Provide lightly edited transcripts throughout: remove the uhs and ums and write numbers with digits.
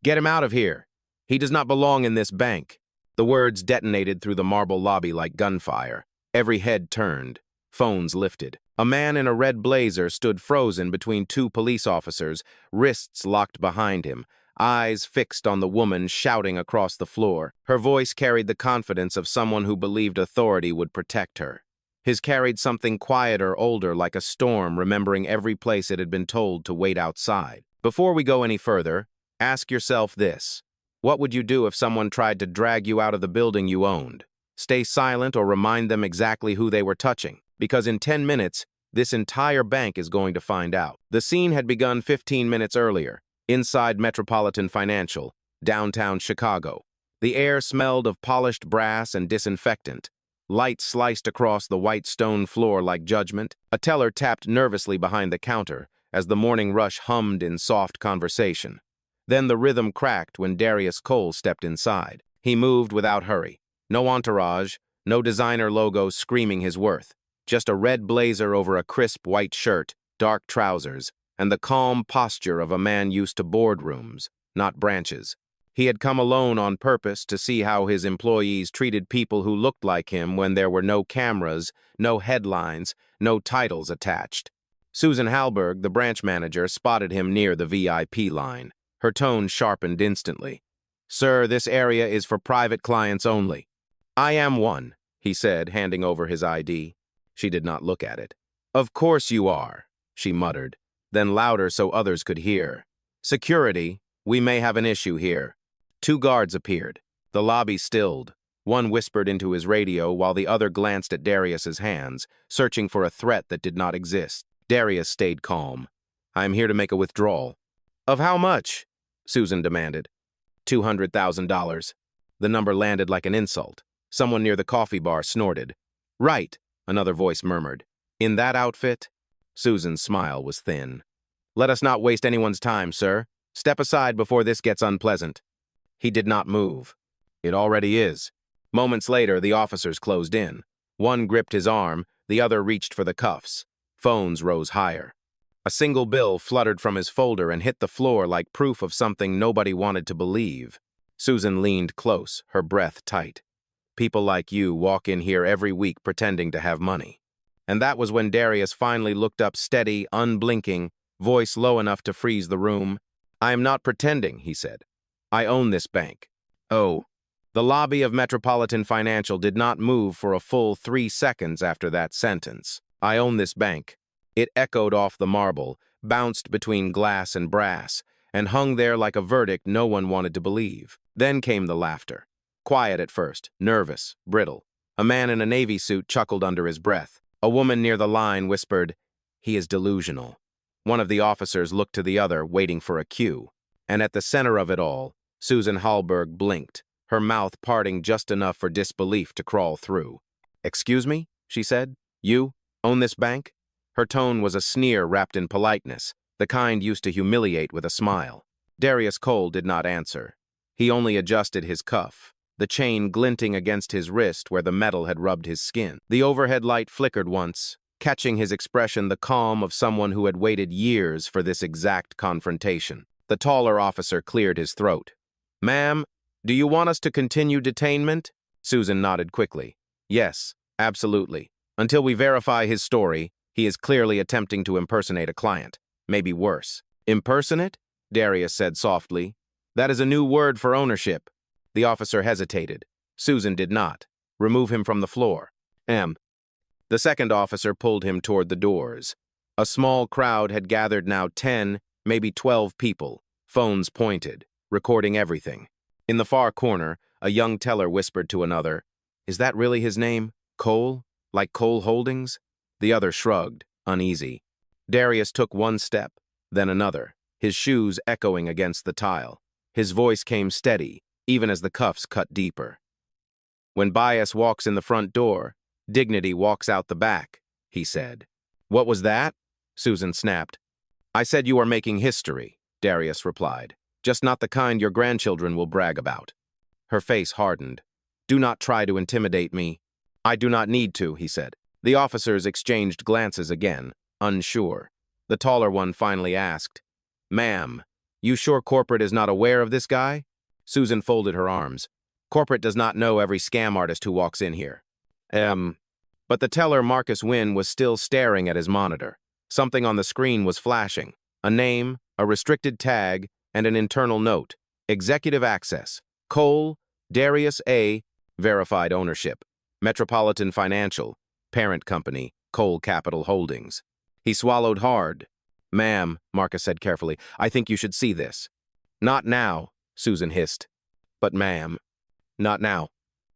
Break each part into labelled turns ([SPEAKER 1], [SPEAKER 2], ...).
[SPEAKER 1] Get him out of here. He does not belong in this bank. The words detonated through the marble lobby like gunfire. Every head turned. Phones lifted. A man in a red blazer stood frozen between two police officers, wrists locked behind him, eyes fixed on the woman shouting across the floor. Her voice carried the confidence of someone who believed authority would protect her. His carried something quieter, older, like a storm, remembering every place it had been told to wait outside. Before we go any further, ask yourself this. What would you do if someone tried to drag you out of the building you owned? Stay silent or remind them exactly who they were touching, because in 10 minutes, this entire bank is going to find out. The scene had begun 15 minutes earlier, inside Metropolitan Financial, downtown Chicago. The air smelled of polished brass and disinfectant. Light sliced across the white stone floor like judgment. A teller tapped nervously behind the counter as the morning rush hummed in soft conversation. Then the rhythm cracked when Darius Cole stepped inside. He moved without hurry. No entourage, no designer logo screaming his worth. Just a red blazer over a crisp white shirt, dark trousers, and the calm posture of a man used to boardrooms, not branches. He had come alone on purpose to see how his employees treated people who looked like him when there were no cameras, no headlines, no titles attached. Susan Halberg, the branch manager, spotted him near the VIP line. Her tone sharpened instantly. "Sir, this area is for private clients only." "I am one," he said, handing over his ID. She did not look at it. "Of course you are," she muttered, then louder so others could hear. "Security, we may have an issue here." Two guards appeared. The lobby stilled. One whispered into his radio while the other glanced at Darius's hands, searching for a threat that did not exist. Darius stayed calm. "I am here to make a withdrawal." "Of how much?" Susan demanded. $200,000. The number landed like an insult. Someone near the coffee bar snorted. "Right," another voice murmured. "In that outfit?" Susan's smile was thin. "Let us not waste anyone's time, sir. Step aside before this gets unpleasant." He did not move. "It already is." Moments later, the officers closed in. One gripped his arm, the other reached for the cuffs. Phones rose higher. A single bill fluttered from his folder and hit the floor like proof of something nobody wanted to believe. Susan leaned close, her breath tight. "People like you walk in here every week pretending to have money." And that was when Darius finally looked up steady, unblinking, voice low enough to freeze the room. "I am not pretending," he said. "I own this bank." "Oh." The lobby of Metropolitan Financial did not move for a full 3 seconds after that sentence. "I own this bank." It echoed off the marble, bounced between glass and brass, and hung there like a verdict no one wanted to believe. Then came the laughter. Quiet at first, nervous, brittle. A man in a navy suit chuckled under his breath. A woman near the line whispered, "He is delusional." One of the officers looked to the other, waiting for a cue. And at the center of it all, Susan Halberg blinked, her mouth parting just enough for disbelief to crawl through. "Excuse me?" she said. "You own this bank?" Her tone was a sneer wrapped in politeness, the kind used to humiliate with a smile. Darius Cole did not answer. He only adjusted his cuff, the chain glinting against his wrist where the metal had rubbed his skin. The overhead light flickered once, catching his expression the calm of someone who had waited years for this exact confrontation. The taller officer cleared his throat. "Ma'am, do you want us to continue detainment?" Susan nodded quickly. "Yes, absolutely. Until we verify his story, he is clearly attempting to impersonate a client. Maybe worse." "Impersonate?" Darius said softly. "That is a new word for ownership." The officer hesitated. Susan did not. "Remove him from the floor." The second officer pulled him toward the doors. A small crowd had gathered now 10, maybe 12 people, phones pointed, recording everything. In the far corner, a young teller whispered to another, "Is that really his name? Cole? Like Cole Holdings?" The other shrugged, uneasy. Darius took one step, then another, his shoes echoing against the tile. His voice came steady, even as the cuffs cut deeper. "When bias walks in the front door, dignity walks out the back," he said. "What was that?" Susan snapped. "I said you are making history," Darius replied. "Just not the kind your grandchildren will brag about." Her face hardened. "Do not try to intimidate me." "I do not need to," he said. The officers exchanged glances again, unsure. The taller one finally asked, "Ma'am, You sure corporate is not aware of this guy? Susan folded her arms. Corporate does not know every scam artist who walks in here. But the teller, Marcus Wynn, was still staring at his monitor. Something on the screen was flashing. A name, a restricted tag, and an internal note. Executive access. Cole, Darius A., verified ownership. Metropolitan Financial, parent company, Cole Capital Holdings. He swallowed hard. Ma'am, Marcus said carefully, I think you should see this. Not now, Susan hissed. But ma'am. Not now.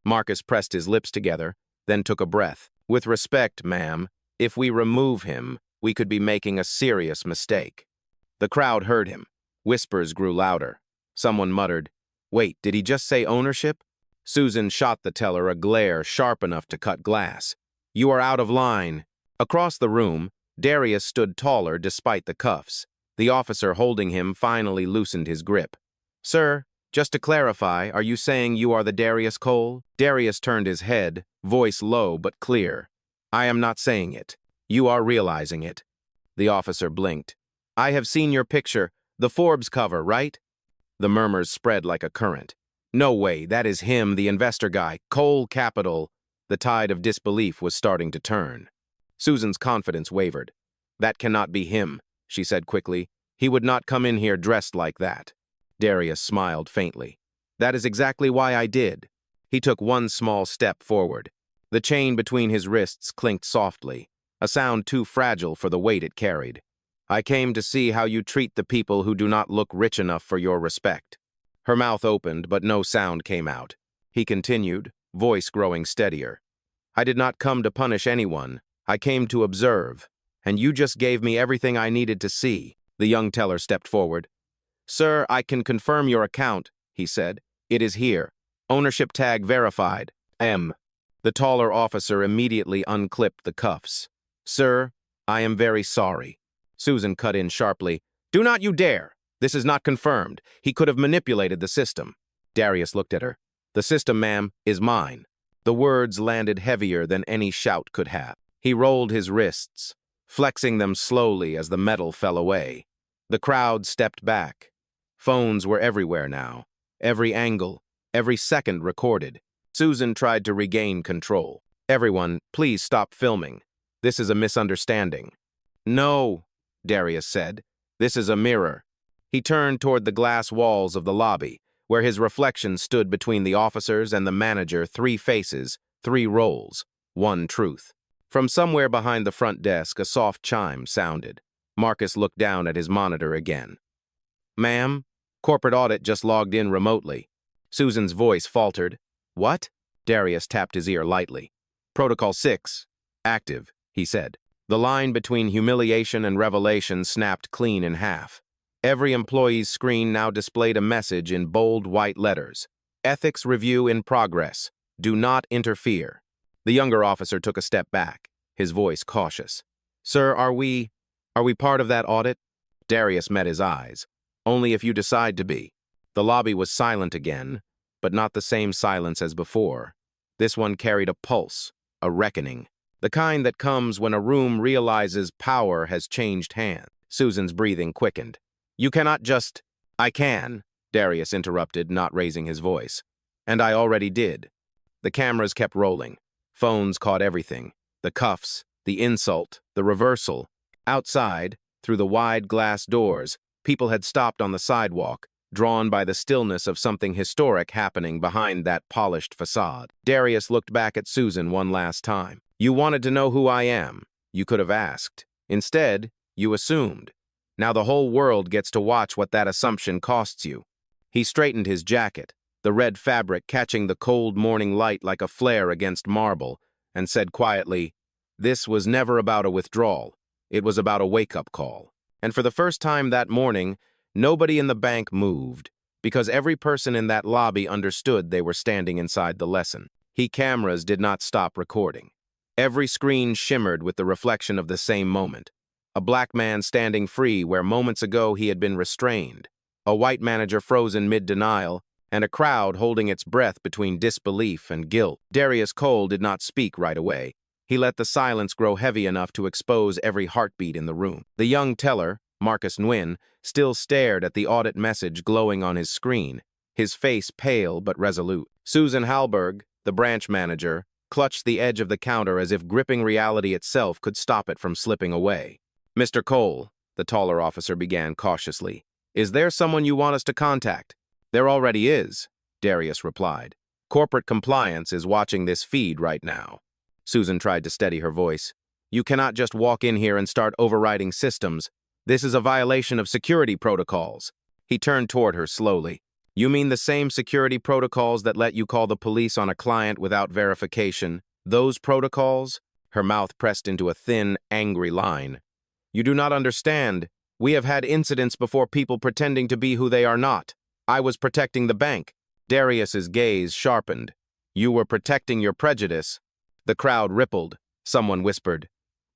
[SPEAKER 1] Marcus pressed his lips together, then took a breath. With respect, ma'am, if we remove him, we could be making a serious mistake. The crowd heard him. Whispers grew louder. Someone muttered, Wait, did he just say ownership? Susan shot the teller a glare sharp enough to cut glass. You are out of line. Across the room, Darius stood taller despite the cuffs. The officer holding him finally loosened his grip. Sir, just to clarify, are you saying you are the Darius Cole? Darius turned his head, voice low but clear. I am not saying it. You are realizing it. The officer blinked. I have seen your picture, the Forbes cover, right? The murmurs spread like a current. No way, that is him, the investor guy, Cole Capital. The tide of disbelief was starting to turn. Susan's confidence wavered. That cannot be him, she said quickly. He would not come in here dressed like that. Darius smiled faintly. That is exactly why I did. He took one small step forward. The chain between his wrists clinked softly, a sound too fragile for the weight it carried. I came to see how you treat the people who do not look rich enough for your respect. Her mouth opened, but no sound came out. He continued, voice growing steadier. I did not come to punish anyone. I came to observe. And you just gave me everything I needed to see. The young teller stepped forward. Sir, I can confirm your account, he said. It is here. Ownership tag verified. M. The taller officer immediately unclipped the cuffs. Sir, I am very sorry. Susan cut in sharply. Do not you dare! This is not confirmed. He could have manipulated the system. Darius looked at her. The system, ma'am, is mine. The words landed heavier than any shout could have. He rolled his wrists, flexing them slowly as the metal fell away. The crowd stepped back. Phones were everywhere now. Every angle, every second recorded. Susan tried to regain control. Everyone, please stop filming. This is a misunderstanding. No, Darius said. This is a mirror. He turned toward the glass walls of the lobby, where his reflection stood between the officers and the manager, 3 faces, 3 roles, 1 truth. From somewhere behind the front desk, a soft chime sounded. Marcus looked down at his monitor again. Ma'am, corporate audit just logged in remotely. Susan's voice faltered. What? Darius tapped his ear lightly. Protocol 6. Active, he said. The line between humiliation and revelation snapped clean in half. Every employee's screen now displayed a message in bold white letters. Ethics review in progress. Do not interfere. The younger officer took a step back, his voice cautious. Sir, are we part of that audit? Darius met his eyes. Only if you decide to be. The lobby was silent again, but not the same silence as before. This one carried a pulse, a reckoning. The kind that comes when a room realizes power has changed hands. Susan's breathing quickened. You cannot just... I can, Darius interrupted, not raising his voice. And I already did. The cameras kept rolling. Phones caught everything. The cuffs, the insult, the reversal. Outside, through the wide glass doors, people had stopped on the sidewalk, drawn by the stillness of something historic happening behind that polished facade. Darius looked back at Susan one last time. You wanted to know who I am. You could have asked. Instead, you assumed. Now the whole world gets to watch what that assumption costs you. He straightened his jacket, the red fabric catching the cold morning light like a flare against marble, and said quietly, This was never about a withdrawal. It was about a wake-up call. And for the first time that morning, nobody in the bank moved, because every person in that lobby understood they were standing inside the lesson. Cameras did not stop recording. Every screen shimmered with the reflection of the same moment. A black man standing free where moments ago he had been restrained, a white manager frozen mid-denial, and a crowd holding its breath between disbelief and guilt. Darius Cole did not speak right away. He let the silence grow heavy enough to expose every heartbeat in the room. The young teller, Marcus Nguyen, still stared at the audit message glowing on his screen, his face pale but resolute. Susan Halberg, the branch manager, clutched the edge of the counter as if gripping reality itself could stop it from slipping away. "Mr. Cole," the taller officer began cautiously, "is there someone you want us to contact?" "There already is," Darius replied. "Corporate compliance is watching this feed right now." Susan tried to steady her voice. "You cannot just walk in here and start overriding systems. This is a violation of security protocols." He turned toward her slowly. "You mean the same security protocols that let you call the police on a client without verification? Those protocols?" Her mouth pressed into a thin, angry line. "You do not understand. We have had incidents before, people pretending to be who they are not. I was protecting the bank." Darius's gaze sharpened. "You were protecting your prejudice." The crowd rippled. Someone whispered,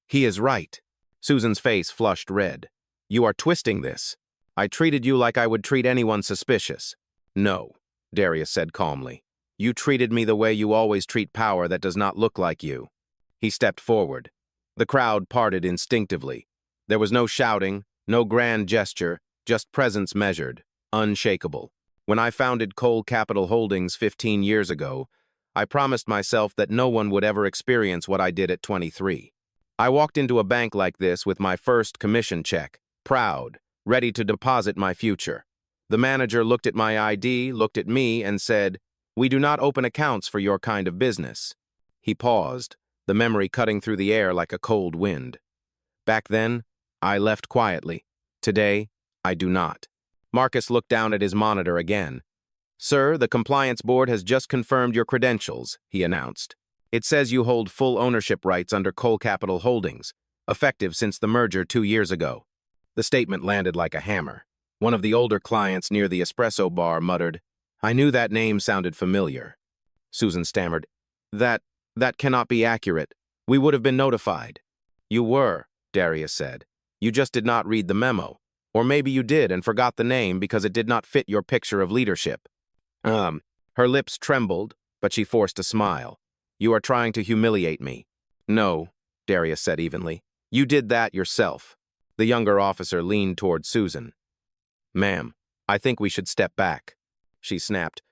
[SPEAKER 1] "He is right." Susan's face flushed red. "You are twisting this. I treated you like I would treat anyone suspicious." "No," Darius said calmly. "You treated me the way you always treat power that does not look like you." He stepped forward. The crowd parted instinctively. There was no shouting, no grand gesture, just presence measured, unshakable. When I founded Cole Capital Holdings 15 years ago, I promised myself that no one would ever experience what I did at 23. I walked into a bank like this with my first commission check, proud, ready to deposit my future. The manager looked at my ID, looked at me, and said, "We do not open accounts for your kind of business." He paused, the memory cutting through the air like a cold wind. Back then, I left quietly. Today, I do not. Marcus looked down at his monitor again. "Sir, the compliance board has just confirmed your credentials," he announced. "It says you hold full ownership rights under Cole Capital Holdings, effective since the merger 2 years ago." The statement landed like a hammer. One of the older clients near the espresso bar muttered, "I knew that name sounded familiar." Susan stammered, That cannot be accurate. We would have been notified." "You were," Darius said. "You just did not read the memo. Or maybe you did and forgot the name because it did not fit your picture of leadership." Her lips trembled, but she forced a smile. "You are trying to humiliate me." "No," Darius said evenly. "You did that yourself." The younger officer leaned toward Susan. "Ma'am, I think we should step back." She snapped.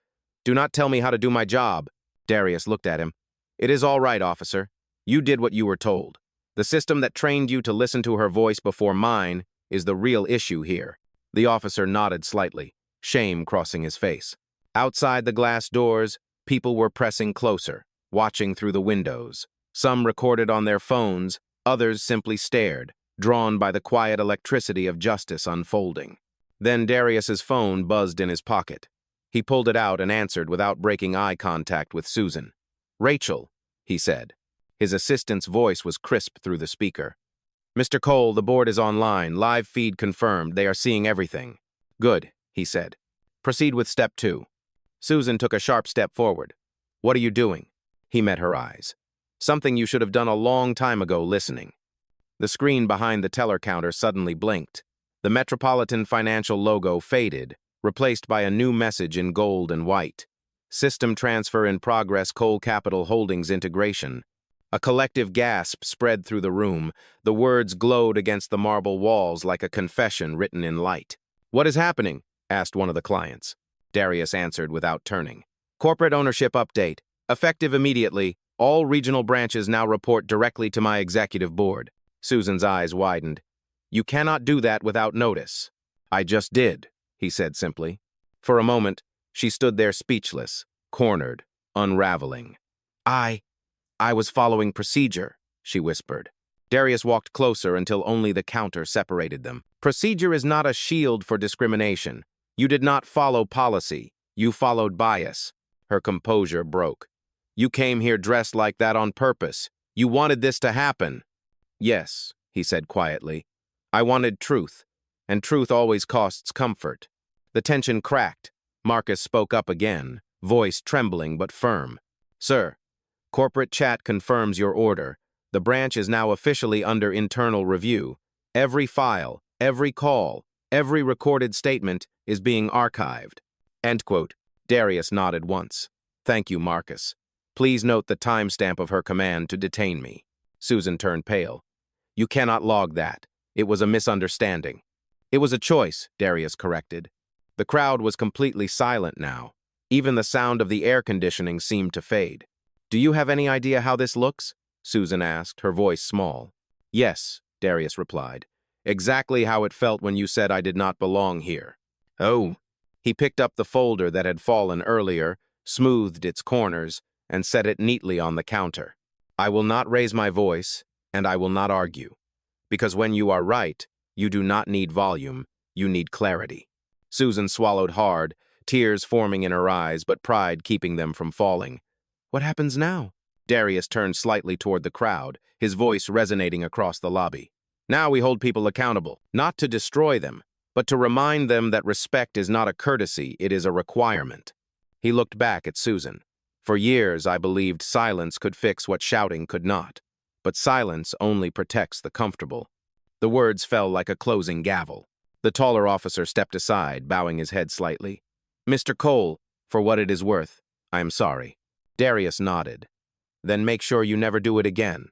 [SPEAKER 1] "Do not tell me how to do my job." Darius looked at him. "It is all right, officer. You did what you were told. The system that trained you to listen to her voice before mine is the real issue here." The officer nodded slightly, shame crossing his face. Outside the glass doors, people were pressing closer, watching through the windows. Some recorded on their phones, others simply stared, drawn by the quiet electricity of justice unfolding. Then Darius's phone buzzed in his pocket. He pulled it out and answered without breaking eye contact with Susan. "Rachel," he said. His assistant's voice was crisp through the speaker. "Mr. Cole, the board is online. Live feed confirmed. They are seeing everything." "Good," he said. "Proceed with step 2. Susan took a sharp step forward. "What are you doing?" He met her eyes. "Something you should have done a long time ago, listening." The screen behind the teller counter suddenly blinked. The Metropolitan Financial logo faded, replaced by a new message in gold and white. "System transfer in progress, Cole Capital Holdings integration." A collective gasp spread through the room. The words glowed against the marble walls like a confession written in light. "What is happening?" asked one of the clients. Darius answered without turning. "Corporate ownership update. Effective immediately. All regional branches now report directly to my executive board." Susan's eyes widened. "You cannot do that without notice." "I just did," he said simply. For a moment, she stood there speechless, cornered, unraveling. I was following procedure," she whispered. Darius walked closer until only the counter separated them. "Procedure is not a shield for discrimination. You did not follow policy. You followed bias." Her composure broke. "You came here dressed like that on purpose. You wanted this to happen." "Yes," he said quietly. "I wanted truth, and truth always costs comfort." The tension cracked. Marcus spoke up again, voice trembling but firm. "Sir, corporate chat confirms your order. The branch is now officially under internal review. Every file, every call, every recorded statement is being archived." End quote. Darius nodded once. "Thank you, Marcus. Please note the timestamp of her command to detain me." Susan turned pale. "You cannot log that. It was a misunderstanding." It was a choice, Darius corrected. The crowd was completely silent now. Even the sound of the air conditioning seemed to fade. Do you have any idea how this looks? Susan asked, her voice small. Yes, Darius replied. Exactly how it felt when you said I did not belong here. Oh. He picked up the folder that had fallen earlier, smoothed its corners, and set it neatly on the counter. I will not raise my voice, and I will not argue. Because when you are right, you do not need volume, you need clarity. Susan swallowed hard, tears forming in her eyes, but pride keeping them from falling. What happens now? Darius turned slightly toward the crowd, his voice resonating across the lobby. Now we hold people accountable, not to destroy them, but to remind them that respect is not a courtesy, it is a requirement. He looked back at Susan. For years, I believed silence could fix what shouting could not. But silence only protects the comfortable. The words fell like a closing gavel. The taller officer stepped aside, bowing his head slightly. Mr. Cole, for what it is worth, I am sorry. Darius nodded. Then make sure you never do it again.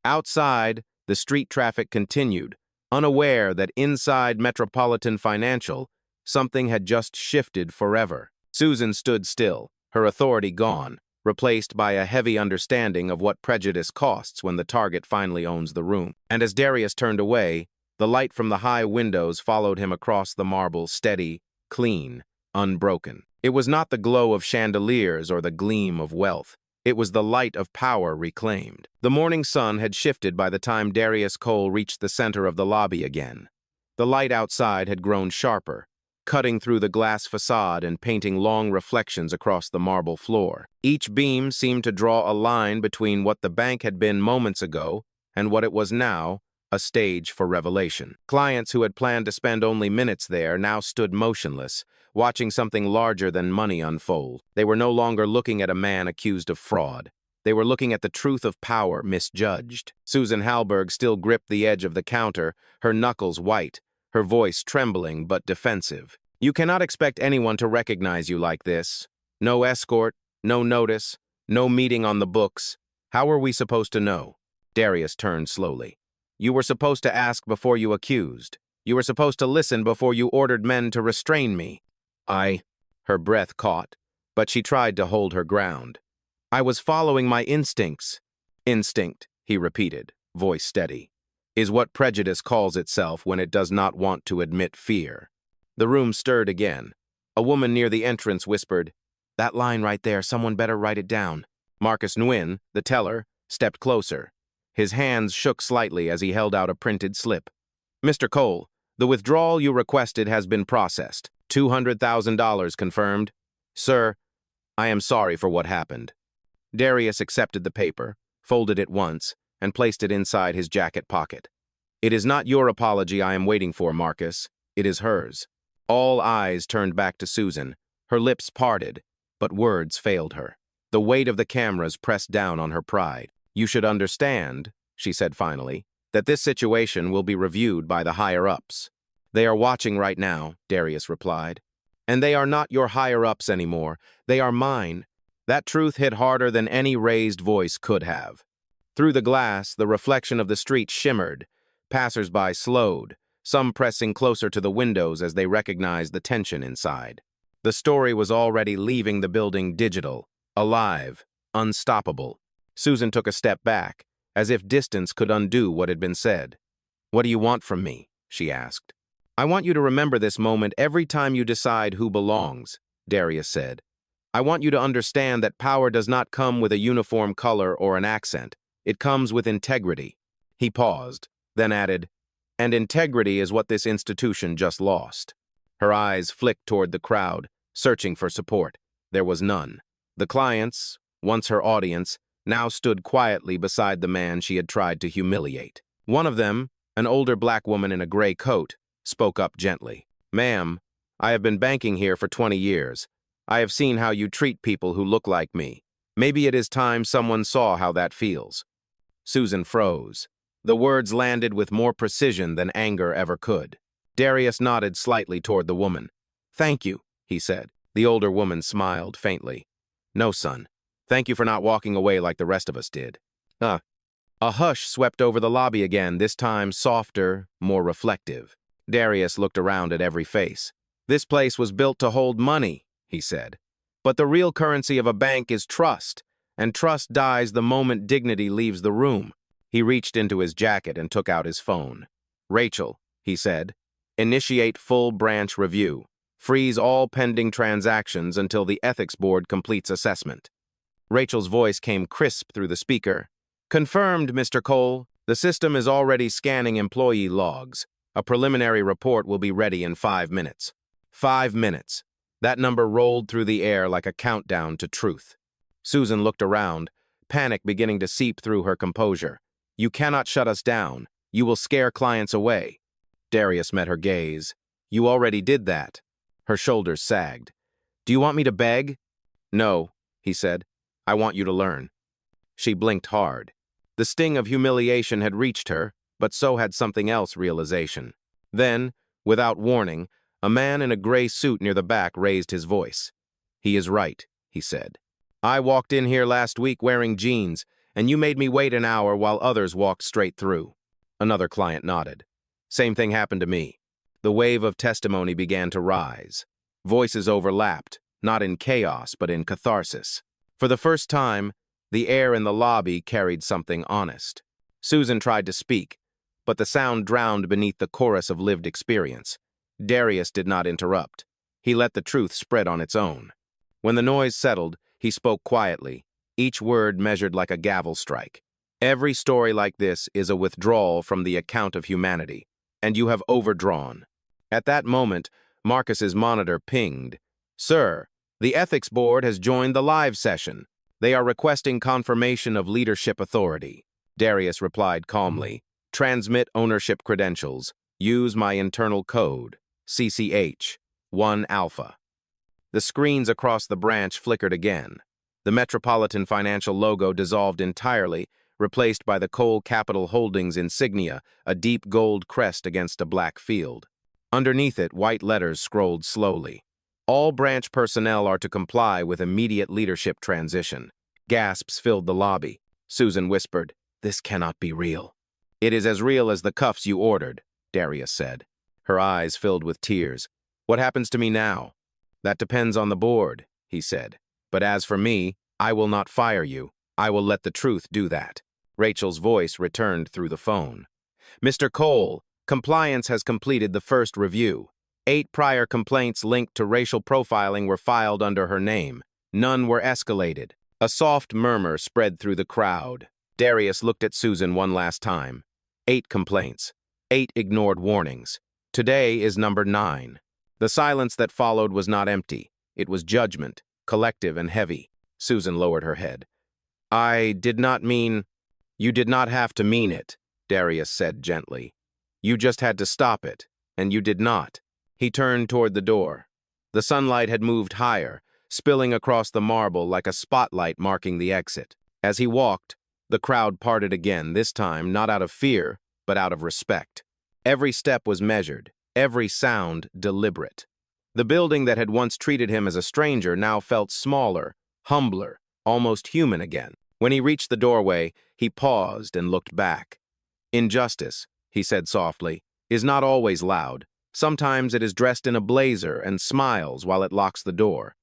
[SPEAKER 1] Outside, the street traffic continued, unaware that inside Metropolitan Financial, something had just shifted forever. Susan stood still, her authority gone, replaced by a heavy understanding of what prejudice costs when the target finally owns the room. And as Darius turned away, the light from the high windows followed him across the marble, steady, clean, unbroken. It was not the glow of chandeliers or the gleam of wealth. It was the light of power reclaimed. The morning sun had shifted by the time Darius Cole reached the center of the lobby again. The light outside had grown sharper, cutting through the glass facade and painting long reflections across the marble floor. Each beam seemed to draw a line between what the bank had been moments ago and what it was now, a stage for revelation. Clients who had planned to spend only minutes there now stood motionless, watching something larger than money unfold. They were no longer looking at a man accused of fraud. They were looking at the truth of power misjudged. Susan Halberg still gripped the edge of the counter, her knuckles white, her voice trembling but defensive. You cannot expect anyone to recognize you like this. No escort, no notice, no meeting on the books. How are we supposed to know? Darius turned slowly. You were supposed to ask before you accused. You were supposed to listen before you ordered men to restrain me. Her breath caught, but she tried to hold her ground. I was following my instincts. Instinct, he repeated, voice steady, is what prejudice calls itself when it does not want to admit fear. The room stirred again. A woman near the entrance whispered, That line right there, someone better write it down. Marcus Nguyen, the teller, stepped closer. His hands shook slightly as he held out a printed slip. Mr. Cole, the withdrawal you requested has been processed. $200,000 confirmed. Sir, I am sorry for what happened. Darius accepted the paper, folded it once, and placed it inside his jacket pocket. It is not your apology I am waiting for, Marcus. It is hers. All eyes turned back to Susan. Her lips parted, but words failed her. The weight of the cameras pressed down on her pride. You should understand, she said finally, that this situation will be reviewed by the higher-ups. They are watching right now, Darius replied. And they are not your higher-ups anymore. They are mine. That truth hit harder than any raised voice could have. Through the glass, the reflection of the street shimmered. Passers-by slowed, some pressing closer to the windows as they recognized the tension inside. The story was already leaving the building digital, alive, unstoppable. Susan took a step back, as if distance could undo what had been said. What do you want from me? She asked. I want you to remember this moment every time you decide who belongs, Darius said. I want you to understand that power does not come with a uniform color or an accent. It comes with integrity. He paused, then added, and integrity is what this institution just lost. Her eyes flicked toward the crowd, searching for support. There was none. The clients, once her audience, now stood quietly beside the man she had tried to humiliate. One of them, an older black woman in a gray coat, spoke up gently. Ma'am, I have been banking here for 20 years. I have seen how you treat people who look like me. Maybe it is time someone saw how that feels. Susan froze. The words landed with more precision than anger ever could. Darius nodded slightly toward the woman. Thank you, he said. The older woman smiled faintly. No, son. Thank you for not walking away like the rest of us did. A hush swept over the lobby again, this time softer, more reflective. Darius looked around at every face. "This place was built to hold money," he said. "But the real currency of a bank is trust, and trust dies the moment dignity leaves the room." He reached into his jacket and took out his phone. "Rachel," he said, "initiate full branch review. Freeze all pending transactions until the ethics board completes assessment." Rachel's voice came crisp through the speaker. "Confirmed, Mr. Cole. The system is already scanning employee logs. A preliminary report will be ready in 5 minutes." 5 minutes. That number rolled through the air like a countdown to truth. Susan looked around, panic beginning to seep through her composure. "You cannot shut us down. You will scare clients away." Darius met her gaze. "You already did that." Her shoulders sagged. "Do you want me to beg?" "No," he said. "I want you to learn." She blinked hard. The sting of humiliation had reached her, but so had something else realization. Then, without warning, a man in a gray suit near the back raised his voice. "He is right," he said. "I walked in here last week wearing jeans, and you made me wait an hour while others walked straight through." Another client nodded. "Same thing happened to me." The wave of testimony began to rise. Voices overlapped, not in chaos, but in catharsis. For the first time, the air in the lobby carried something honest. Susan tried to speak, but the sound drowned beneath the chorus of lived experience. Darius did not interrupt. He let the truth spread on its own. When the noise settled, he spoke quietly, each word measured like a gavel strike. "Every story like this is a withdrawal from the account of humanity, and you have overdrawn." At that moment, Marcus's monitor pinged. "Sir, the ethics board has joined the live session. They are requesting confirmation of leadership authority." Darius replied calmly, "Transmit ownership credentials. Use my internal code, CCH, 1 Alpha." The screens across the branch flickered again. The Metropolitan Financial logo dissolved entirely, replaced by the Cole Capital Holdings insignia, a deep gold crest against a black field. Underneath it, white letters scrolled slowly. "All branch personnel are to comply with immediate leadership transition." Gasps filled the lobby. Susan whispered, "This cannot be real." "It is as real as the cuffs you ordered," Darius said. Her eyes filled with tears. "What happens to me now?" "That depends on the board," he said. "But as for me, I will not fire you. I will let the truth do that." Rachel's voice returned through the phone. "Mr. Cole, compliance has completed the first review. 8 prior complaints linked to racial profiling were filed under her name. None were escalated." A soft murmur spread through the crowd. Darius looked at Susan one last time. 8 complaints. 8 ignored warnings. Today is number 9. The silence that followed was not empty. It was judgment, collective and heavy. Susan lowered her head. "I did not mean—" "You did not have to mean it," Darius said gently. "You just had to stop it, and you did not." He turned toward the door. The sunlight had moved higher, spilling across the marble like a spotlight marking the exit. As he walked, the crowd parted again, this time not out of fear, but out of respect. Every step was measured, every sound deliberate. The building that had once treated him as a stranger now felt smaller, humbler, almost human again. When he reached the doorway, he paused and looked back. "Injustice," he said softly, "is not always loud. Sometimes it is dressed in a blazer and smiles while it locks the door."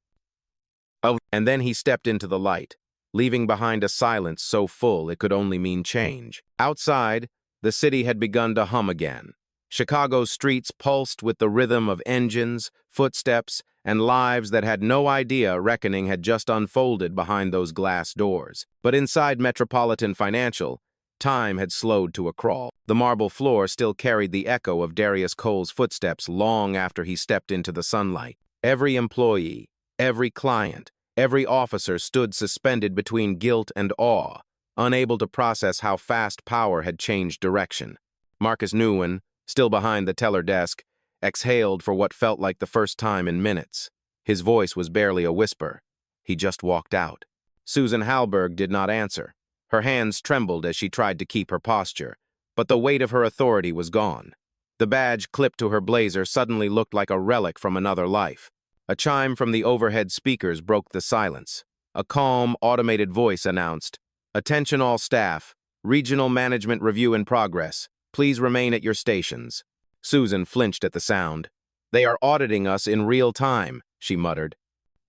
[SPEAKER 1] And then he stepped into the light, leaving behind a silence so full it could only mean change. Outside, the city had begun to hum again. Chicago's streets pulsed with the rhythm of engines, footsteps, and lives that had no idea reckoning had just unfolded behind those glass doors. But inside Metropolitan Financial, time had slowed to a crawl. The marble floor still carried the echo of Darius Cole's footsteps long after he stepped into the sunlight. Every employee, every client, every officer stood suspended between guilt and awe, unable to process how fast power had changed direction. Marcus Nguyen, still behind the teller desk, exhaled for what felt like the first time in minutes. His voice was barely a whisper. He just walked out. Susan Halberg did not answer. Her hands trembled as she tried to keep her posture, but the weight of her authority was gone. The badge clipped to her blazer suddenly looked like a relic from another life. A chime from the overhead speakers broke the silence. A calm, automated voice announced, "Attention all staff. Regional management review in progress. Please remain at your stations." Susan flinched at the sound. "They are auditing us in real time," she muttered.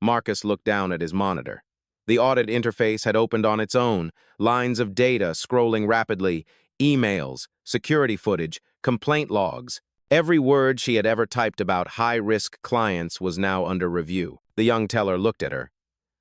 [SPEAKER 1] Marcus looked down at his monitor. The audit interface had opened on its own, lines of data scrolling rapidly, emails, security footage, complaint logs. Every word she had ever typed about high-risk clients was now under review. The young teller looked at her.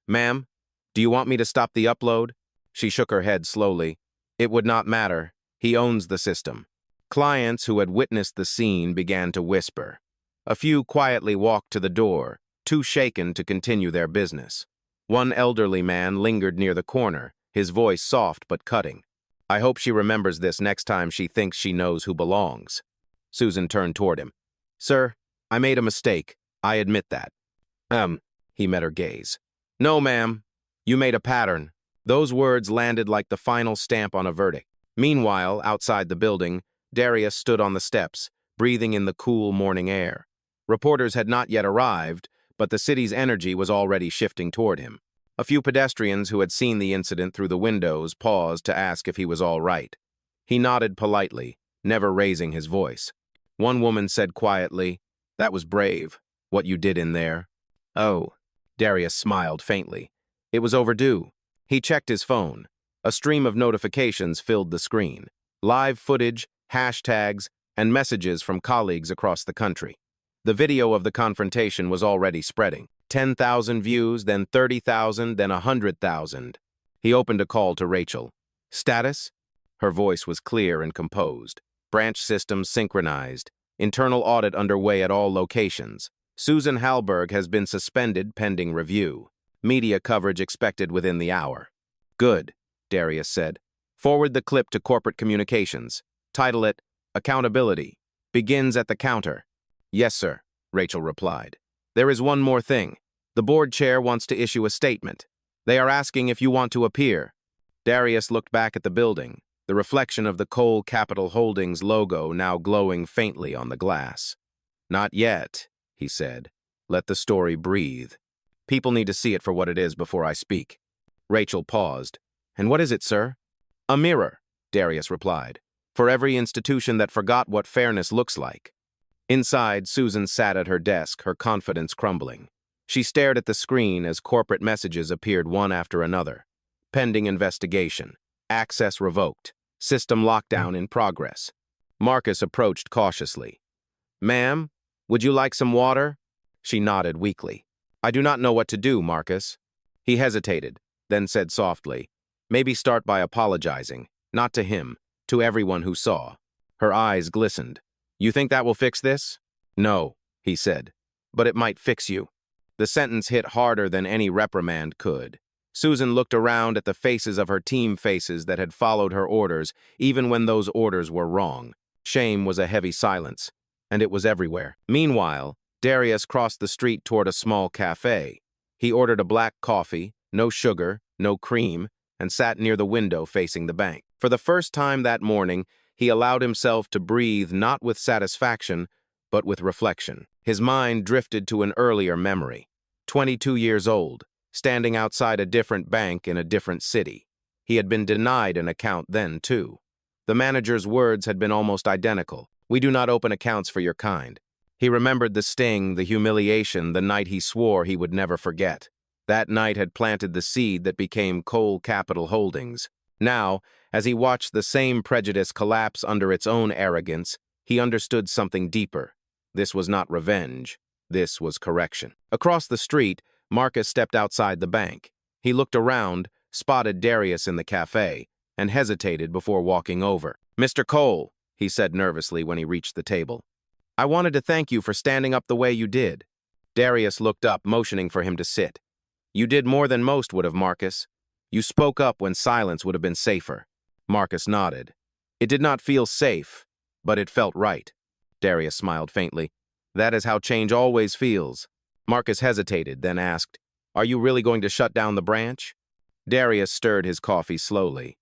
[SPEAKER 1] "Ma'am, do you want me to stop the upload?" She shook her head slowly. "It would not matter. He owns the system." Clients who had witnessed the scene began to whisper. A few quietly walked to the door, too shaken to continue their business. One elderly man lingered near the corner, his voice soft but cutting. "I hope she remembers this next time she thinks she knows who belongs." Susan turned toward him. "Sir, I made a mistake. I admit that." He met her gaze. "No, ma'am. You made a pattern." Those words landed like the final stamp on a verdict. Meanwhile, outside the building, Darius stood on the steps, breathing in the cool morning air. Reporters had not yet arrived, but the city's energy was already shifting toward him. A few pedestrians who had seen the incident through the windows paused to ask if he was all right. He nodded politely, never raising his voice. One woman said quietly, "That was brave, what you did in there." "Oh," Darius smiled faintly. It was overdue. He checked his phone. A stream of notifications filled the screen. Live footage, hashtags, and messages from colleagues across the country. The video of the confrontation was already spreading. 10,000 views, then 30,000, then 100,000. He opened a call to Rachel. "Status?" Her voice was clear and composed. "Branch systems synchronized. Internal audit underway at all locations. Susan Halberg has been suspended pending review. Media coverage expected within the hour." "Good," Darius said. "Forward the clip to corporate communications. Title it, 'Accountability. Begins at the counter.'" "Yes, sir," Rachel replied. "There is one more thing. The board chair wants to issue a statement. They are asking if you want to appear." Darius looked back at the building, the reflection of the Cole Capital Holdings logo now glowing faintly on the glass. "Not yet," he said. "Let the story breathe. People need to see it for what it is before I speak." Rachel paused. "And what is it, sir?" "A mirror," Darius replied, "for every institution that forgot what fairness looks like." Inside, Susan sat at her desk, her confidence crumbling. She stared at the screen as corporate messages appeared one after another. Pending investigation. Access revoked. System lockdown in progress. Marcus approached cautiously. "Ma'am, would you like some water?" She nodded weakly. "I do not know what to do, Marcus." He hesitated, then said softly, "Maybe start by apologizing, not to him, to everyone who saw." Her eyes glistened. "You think that will fix this?" "No," he said, "but it might fix you." The sentence hit harder than any reprimand could. Susan looked around at the faces of her team faces that had followed her orders, even when those orders were wrong. Shame was a heavy silence, and it was everywhere. Meanwhile, Darius crossed the street toward a small cafe. He ordered a black coffee, no sugar, no cream, and sat near the window facing the bank. For the first time that morning, he allowed himself to breathe not with satisfaction, but with reflection. His mind drifted to an earlier memory. 22 years old, standing outside a different bank in a different city. He had been denied an account then, too. The manager's words had been almost identical. "We do not open accounts for your kind." He remembered the sting, the humiliation, the night he swore he would never forget. That night had planted the seed that became Cole Capital Holdings. Now, as he watched the same prejudice collapse under its own arrogance, he understood something deeper. This was not revenge. This was correction. Across the street, Marcus stepped outside the bank. He looked around, spotted Darius in the cafe, and hesitated before walking over. "Mr. Cole," he said nervously when he reached the table, "I wanted to thank you for standing up the way you did." Darius looked up, motioning for him to sit. "You did more than most would have, Marcus. You spoke up when silence would have been safer." Marcus nodded. "It did not feel safe, but it felt right." Darius smiled faintly. "That is how change always feels." Marcus hesitated, then asked, "Are you really going to shut down the branch?" Darius stirred his coffee slowly.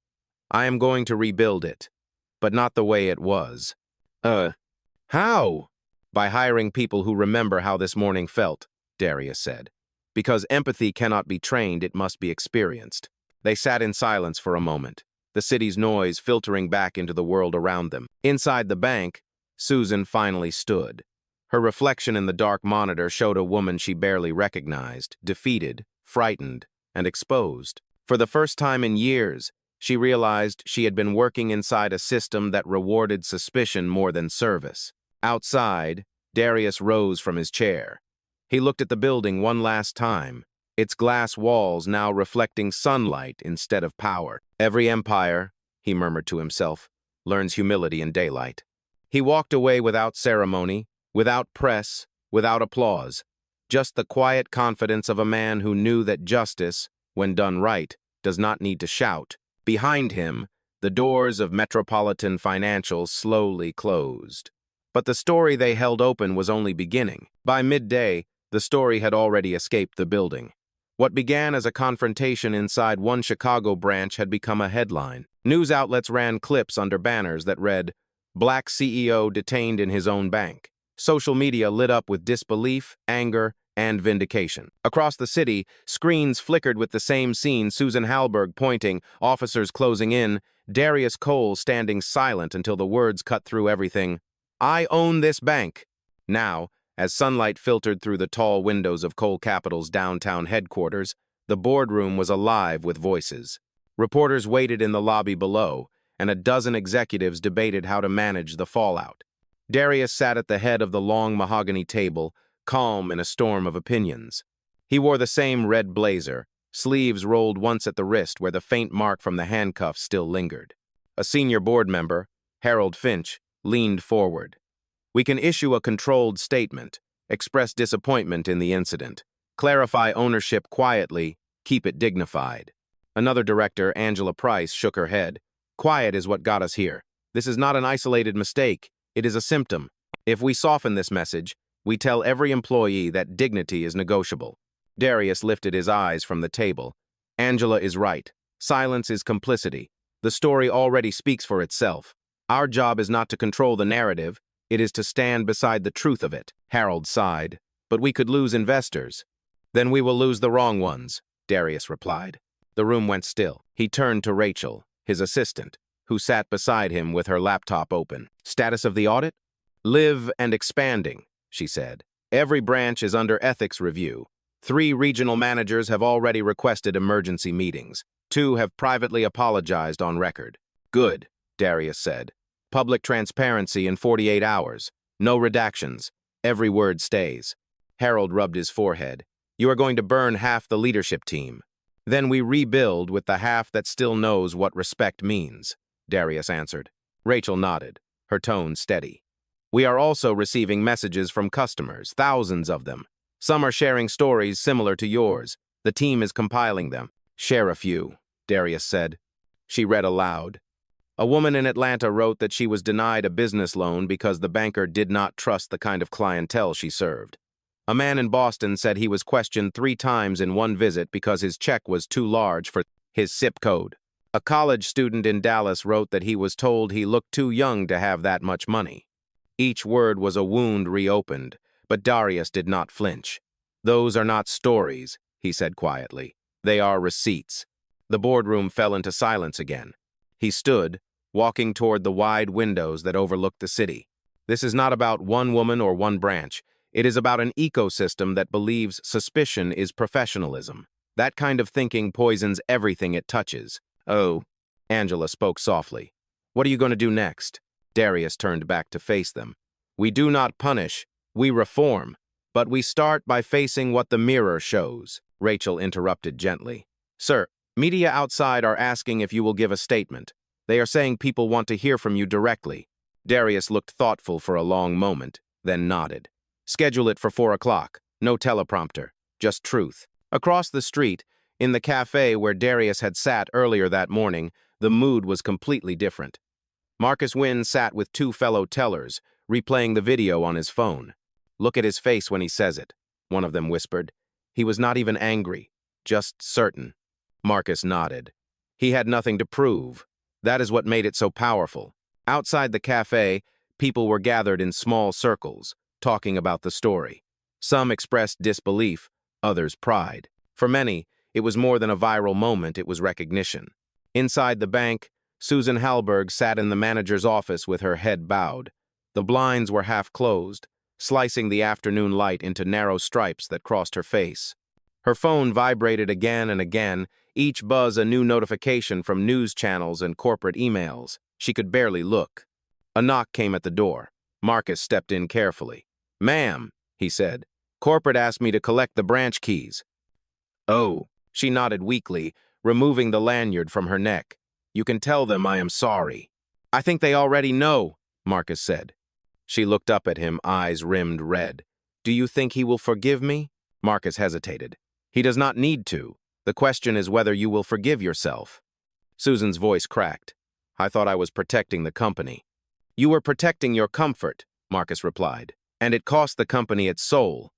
[SPEAKER 1] "I am going to rebuild it, but not the way it was." How?" "By hiring people who remember how this morning felt," Darius said. "Because empathy cannot be trained, it must be experienced." They sat in silence for a moment, the city's noise filtering back into the world around them. Inside the bank, Susan finally stood. Her reflection in the dark monitor showed a woman she barely recognized, defeated, frightened, and exposed. For the first time in years, she realized she had been working inside a system that rewarded suspicion more than service. Outside, Darius rose from his chair. He looked at the building one last time, its glass walls now reflecting sunlight instead of power. Every empire, he murmured to himself, learns humility in daylight. He walked away without ceremony, without press, without applause, just the quiet confidence of a man who knew that justice, when done right, does not need to shout. Behind him, the doors of Metropolitan Financial slowly closed. But the story they held open was only beginning. By midday, the story had already escaped the building. What began as a confrontation inside one Chicago branch had become a headline. News outlets ran clips under banners that read, "Black CEO detained in his own bank." Social media lit up with disbelief, anger, and vindication. Across the city, screens flickered with the same scene: Susan Halberg pointing, officers closing in, Darius Cole standing silent until the words cut through everything. "I own this bank." Now, as sunlight filtered through the tall windows of Cole Capital's downtown headquarters, the boardroom was alive with voices. Reporters waited in the lobby below, and a dozen executives debated how to manage the fallout. Darius sat at the head of the long mahogany table, calm in a storm of opinions. He wore the same red blazer, sleeves rolled once at the wrist where the faint mark from the handcuffs still lingered. A senior board member, Harold Finch, leaned forward. "We can issue a controlled statement, express disappointment in the incident, clarify ownership quietly, keep it dignified." Another director, Angela Price, shook her head. "Quiet is what got us here. This is not an isolated mistake. It is a symptom. If we soften this message, we tell every employee that dignity is negotiable." Darius lifted his eyes from the table. "Angela is right. Silence is complicity. The story already speaks for itself. Our job is not to control the narrative. It is to stand beside the truth of it." Harold sighed. "But we could lose investors." "Then we will lose the wrong ones," Darius replied. The room went still. He turned to Rachel, his assistant, who sat beside him with her laptop open. "Status of the audit?" "Live and expanding," she said. "Every branch is under ethics review. 3 regional managers have already requested emergency meetings. 2 have privately apologized on record." "Good," Darius said. "Public transparency in 48 hours. No redactions. Every word stays." Harold rubbed his forehead. "You are going to burn half the leadership team." "Then we rebuild with the half that still knows what respect means," Darius answered. Rachel nodded, her tone steady. "We are also receiving messages from customers, thousands of them. Some are sharing stories similar to yours. The team is compiling them." "Share a few," Darius said. She read aloud. "A woman in Atlanta wrote that she was denied a business loan because the banker did not trust the kind of clientele she served. A man in Boston said he was questioned 3 times in one visit because his check was too large for his zip code. A college student in Dallas wrote that he was told he looked too young to have that much money." Each word was a wound reopened, but Darius did not flinch. "Those are not stories," he said quietly. "They are receipts." The boardroom fell into silence again. He stood, walking toward the wide windows that overlooked the city. "This is not about one woman or one branch. It is about an ecosystem that believes suspicion is professionalism. That kind of thinking poisons everything it touches." "Oh," Angela spoke softly. "What are you going to do next?" Darius turned back to face them. "We do not punish, we reform, but we start by facing what the mirror shows." Rachel interrupted gently. "Sir, media outside are asking if you will give a statement. They are saying people want to hear from you directly." Darius looked thoughtful for a long moment, then nodded. "Schedule it for 4 o'clock. No teleprompter, just truth." Across the street, in the cafe where Darius had sat earlier that morning, the mood was completely different. Marcus Wynn sat with 2 fellow tellers, replaying the video on his phone. "Look at his face when he says it," one of them whispered. "He was not even angry, just certain." Marcus nodded. He had nothing to prove. That is what made it so powerful. Outside the cafe, people were gathered in small circles, talking about the story. Some expressed disbelief, others pride. For many, it was more than a viral moment, it was recognition. Inside the bank, Susan Halberg sat in the manager's office with her head bowed. The blinds were half closed, slicing the afternoon light into narrow stripes that crossed her face. Her phone vibrated again and again, each buzz a new notification from news channels and corporate emails. She could barely look. A knock came at the door. Marcus stepped in carefully. "Ma'am," he said, "corporate asked me to collect the branch keys." "Oh," she nodded weakly, removing the lanyard from her neck. "You can tell them I am sorry." "I think they already know," Marcus said. She looked up at him, eyes rimmed red. "Do you think he will forgive me?" Marcus hesitated. "He does not need to. The question is whether you will forgive yourself." Susan's voice cracked. "I thought I was protecting the company." "You were protecting your comfort," Marcus replied, "and it cost the company its soul."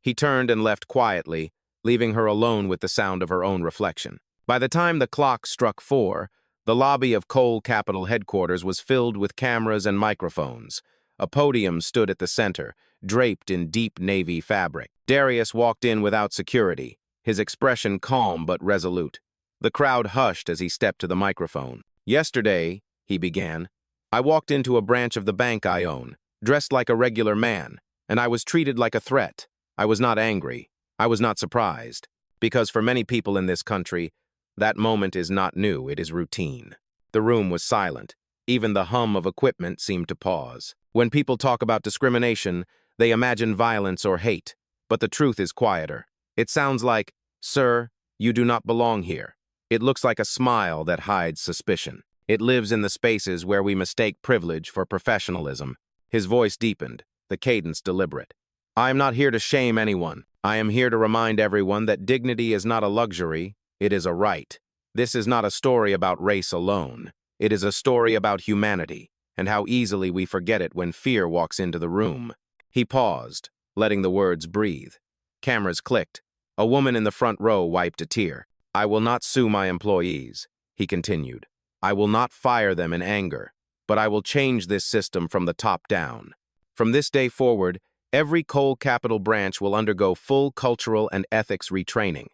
[SPEAKER 1] He turned and left quietly, leaving her alone with the sound of her own reflection. By the time the clock struck 4, the lobby of Cole Capital headquarters was filled with cameras and microphones. A podium stood at the center, draped in deep navy fabric. Darius walked in without security, his expression calm but resolute. The crowd hushed as he stepped to the microphone. "Yesterday," he began, "I walked into a branch of the bank I own, dressed like a regular man, and I was treated like a threat. I was not angry. I was not surprised, because for many people in this country, that moment is not new, it is routine." The room was silent. Even the hum of equipment seemed to pause. When people talk about discrimination, they imagine violence or hate, but the truth is quieter. It sounds like, "Sir, you do not belong here." It looks like a smile that hides suspicion. It lives in the spaces where we mistake privilege for professionalism. His voice deepened, the cadence deliberate. "I am not here to shame anyone. I am here to remind everyone that dignity is not a luxury, it is a right. This is not a story about race alone. It is a story about humanity, and how easily we forget it when fear walks into the room." He paused, letting the words breathe. Cameras clicked. A woman in the front row wiped a tear. "I will not sue my employees," he continued. "I will not fire them in anger, but I will change this system from the top down. From this day forward, every Cole Capital branch will undergo full cultural and ethics retraining.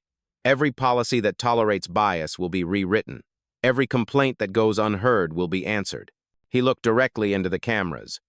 [SPEAKER 1] Every policy that tolerates bias will be rewritten. Every complaint that goes unheard will be answered." He looked directly into the cameras.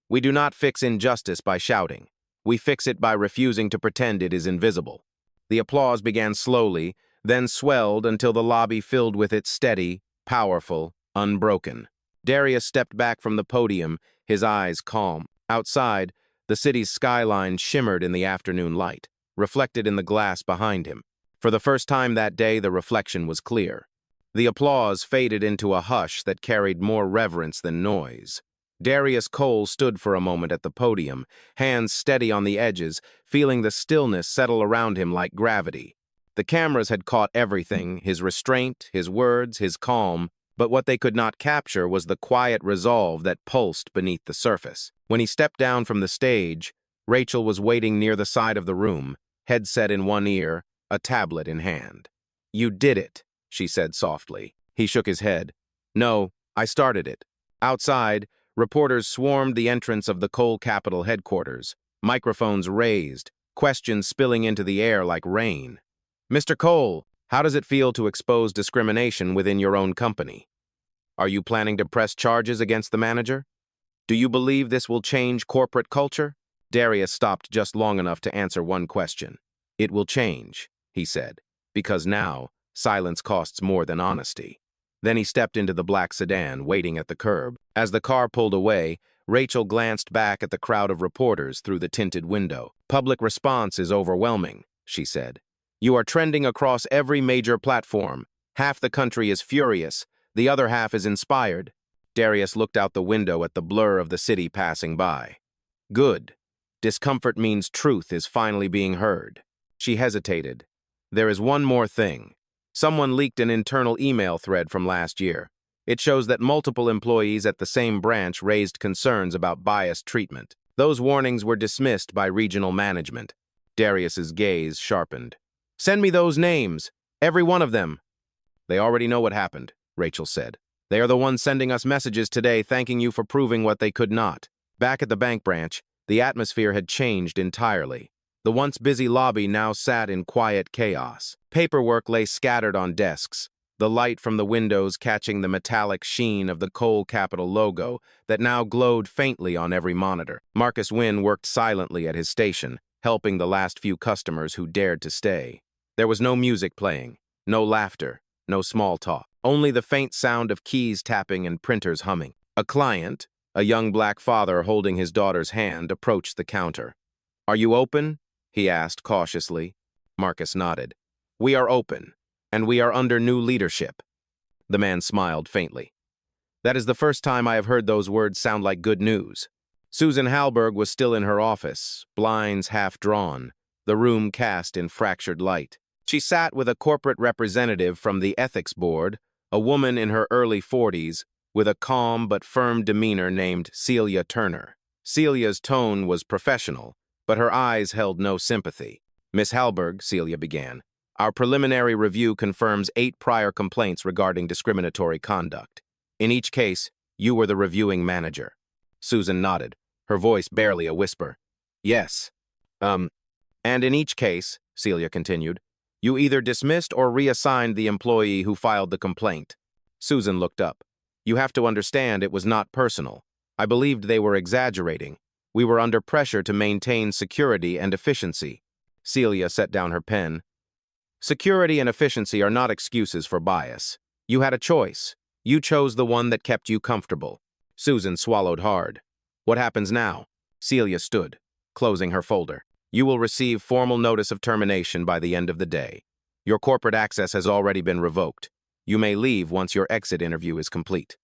[SPEAKER 1] "We do not fix injustice by shouting. We fix it by refusing to pretend it is invisible." The applause began slowly, then swelled until the lobby filled with it steady, powerful, unbroken. Darius stepped back from the podium, his eyes calm. Outside, the city's skyline shimmered in the afternoon light, reflected in the glass behind him. For the first time that day, the reflection was clear. The applause faded into a hush that carried more reverence than noise. Darius Cole stood for a moment at the podium, hands steady on the edges, feeling the stillness settle around him like gravity. The cameras had caught everything, his restraint, his words, his calm, but what they could not capture was the quiet resolve that pulsed beneath the surface. When he stepped down from the stage, Rachel was waiting near the side of the room, headset in one ear, a tablet in hand. "You did it," she said softly. He shook his head. "No, I started it." Outside, reporters swarmed the entrance of the Cole Capital headquarters, microphones raised, questions spilling into the air like rain. "Mr. Cole, how does it feel to expose discrimination within your own company? Are you planning to press charges against the manager? Do you believe this will change corporate culture?" Darius stopped just long enough to answer one question. "It will change," he said, "because now silence costs more than honesty." Then he stepped into the black sedan, waiting at the curb. As the car pulled away, Rachel glanced back at the crowd of reporters through the tinted window. "Public response is overwhelming," she said. "You are trending across every major platform. Half the country is furious, the other half is inspired." Darius looked out the window at the blur of the city passing by. "Good. Discomfort means truth is finally being heard." She hesitated. "There is one more thing. Someone leaked an internal email thread from last year. It shows that multiple employees at the same branch raised concerns about biased treatment. Those warnings were dismissed by regional management." Darius's gaze sharpened. "Send me those names, every one of them." "They already know what happened," Rachel said. "They are the ones sending us messages today thanking you for proving what they could not." Back at the bank branch, the atmosphere had changed entirely. The once busy lobby now sat in quiet chaos. Paperwork lay scattered on desks. the light from the windows catching the metallic sheen of the Cole Capital logo that now glowed faintly on every monitor. Marcus Wynn worked silently at his station, helping the last few customers who dared to stay. There was no music playing, no laughter, no small talk, only the faint sound of keys tapping and printers humming. A client, a young black father holding his daughter's hand, approached the counter. "Are you open?" he asked cautiously. Marcus nodded. "We are open, and we are under new leadership." The man smiled faintly. "That is the first time I have heard those words sound like good news." Susan Halberg was still in her office, blinds half drawn, the room cast in fractured light. She sat with a corporate representative from the ethics board, a woman in her early 40s, with a calm but firm demeanor named Celia Turner. Celia's tone was professional, but her eyes held no sympathy. "Miss Halberg," Celia began, "our preliminary review confirms 8 prior complaints regarding discriminatory conduct. In each case, you were the reviewing manager." Susan nodded, her voice barely a whisper. "Yes. And in each case," Celia continued, "you either dismissed or reassigned the employee who filed the complaint." Susan looked up. "You have to understand it was not personal. I believed they were exaggerating. We were under pressure to maintain security and efficiency." Celia set down her pen. "Security and efficiency are not excuses for bias. You had a choice. You chose the one that kept you comfortable." Susan swallowed hard. "What happens now?" Celia stood, closing her folder. "You will receive formal notice of termination by the end of the day. Your corporate access has already been revoked. You may leave once your exit interview is complete."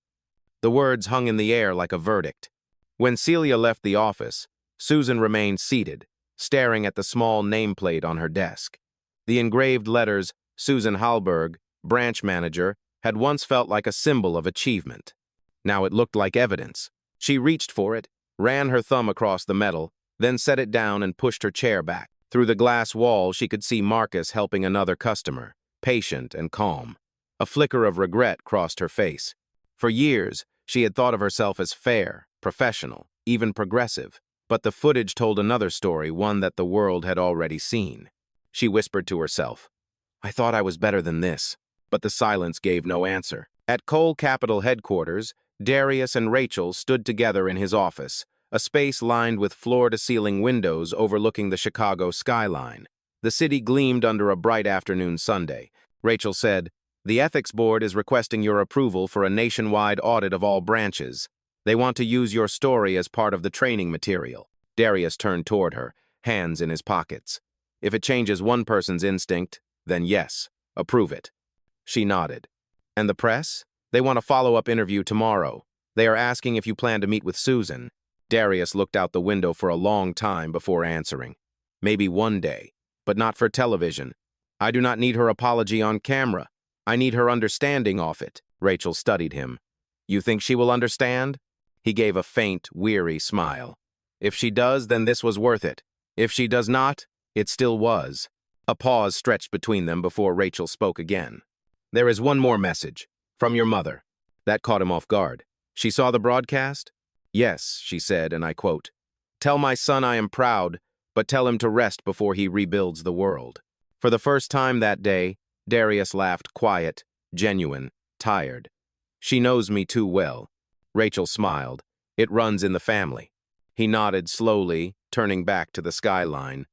[SPEAKER 1] The words hung in the air like a verdict. When Celia left the office, Susan remained seated, staring at the small nameplate on her desk. The engraved letters, Susan Halberg, branch manager, had once felt like a symbol of achievement. Now it looked like evidence. She reached for it, ran her thumb across the metal, then set it down and pushed her chair back. Through the glass wall, she could see Marcus helping another customer, patient and calm. A flicker of regret crossed her face. For years, she had thought of herself as fair, professional, even progressive. But the footage told another story, one that the world had already seen. She whispered to herself, "I thought I was better than this." But the silence gave no answer. At Cole Capital headquarters, Darius and Rachel stood together in his office, a space lined with floor-to-ceiling windows overlooking the Chicago skyline. The city gleamed under a bright afternoon Sunday. Rachel said, "The Ethics Board is requesting your approval for a nationwide audit of all branches. They want to use your story as part of the training material." Darius turned toward her, hands in his pockets. "If it changes one person's instinct, then yes, approve it." She nodded. "And the press? They want a follow-up interview tomorrow. They are asking if you plan to meet with Susan." Darius looked out the window for a long time before answering. "Maybe one day, but not for television. I do not need her apology on camera. I need her understanding of it." Rachel studied him. "You think she will understand?" He gave a faint, weary smile. "If she does, then this was worth it. If she does not, it still was." A pause stretched between them before Rachel spoke again. "There is one more message. From your mother." That caught him off guard. "She saw the broadcast?" "Yes," she said, and I quote, "Tell my son I am proud, but tell him to rest before he rebuilds the world." For the first time that day, Darius laughed, quiet, genuine, tired. "She knows me too well." Rachel smiled. "It runs in the family." He nodded slowly, turning back to the skyline.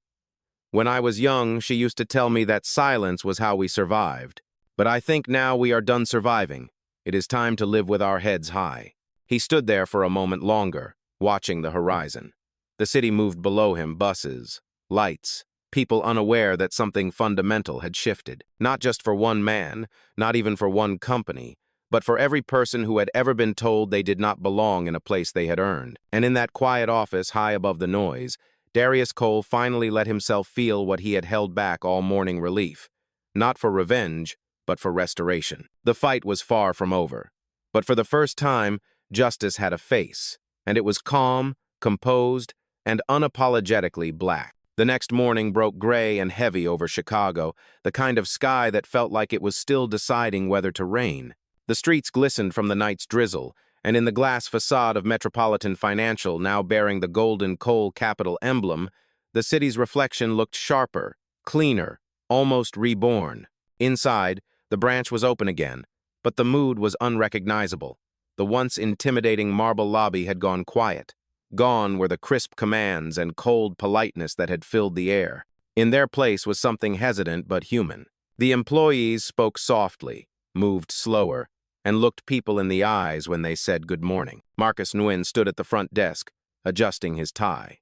[SPEAKER 1] "When I was young, she used to tell me that silence was how we survived. But I think now we are done surviving. It is time to live with our heads high." He stood there for a moment longer, watching the horizon. The city moved below him, buses, lights, people unaware that something fundamental had shifted. Not just for one man, not even for one company, but for every person who had ever been told they did not belong in a place they had earned. And in that quiet office, high above the noise, Darius Cole finally let himself feel what he had held back all morning: relief. Not for revenge, but for restoration. The fight was far from over. But for the first time, justice had a face, and it was calm, composed, and unapologetically black. The next morning broke gray and heavy over Chicago, the kind of sky that felt like it was still deciding whether to rain. The streets glistened from the night's drizzle, and in the glass facade of Metropolitan Financial, now bearing the golden Cole Capital emblem, the city's reflection looked sharper, cleaner, almost reborn. Inside, The branch was open again, but the mood was unrecognizable. The once intimidating marble lobby had gone quiet. Gone were the crisp commands and cold politeness that had filled the air. In their place was something hesitant but human. The employees spoke softly, moved slower, and looked people in the eyes when they said good morning. Marcus Nguyen stood at the front desk, adjusting his tie.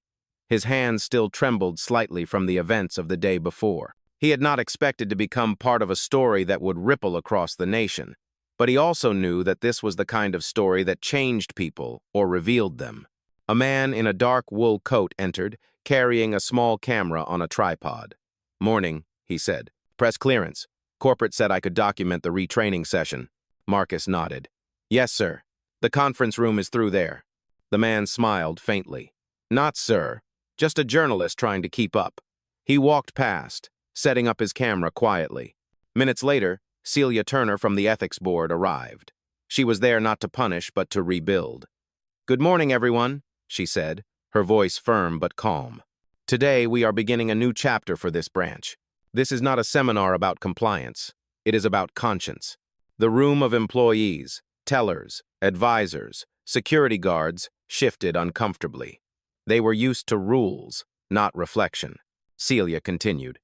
[SPEAKER 1] His hands still trembled slightly from the events of the day before. He had not expected to become part of a story that would ripple across the nation, but he also knew that this was the kind of story that changed people or revealed them. A man in a dark wool coat entered, carrying a small camera on a tripod. "Morning," he said. "Press clearance. Corporate said I could document the retraining session." Marcus nodded. "Yes, sir. The conference room is through there." The man smiled faintly. "Not, sir. Just a journalist trying to keep up." He walked past, setting up his camera quietly. Minutes later, Celia Turner from the ethics board arrived. She was there not to punish, but to rebuild. "Good morning, everyone," she said, her voice firm but calm. "Today, we are beginning a new chapter for this branch. This is not a seminar about compliance. It is about conscience." The room of employees, tellers, advisors, security guards shifted uncomfortably. They were used to rules, not reflection. Celia continued.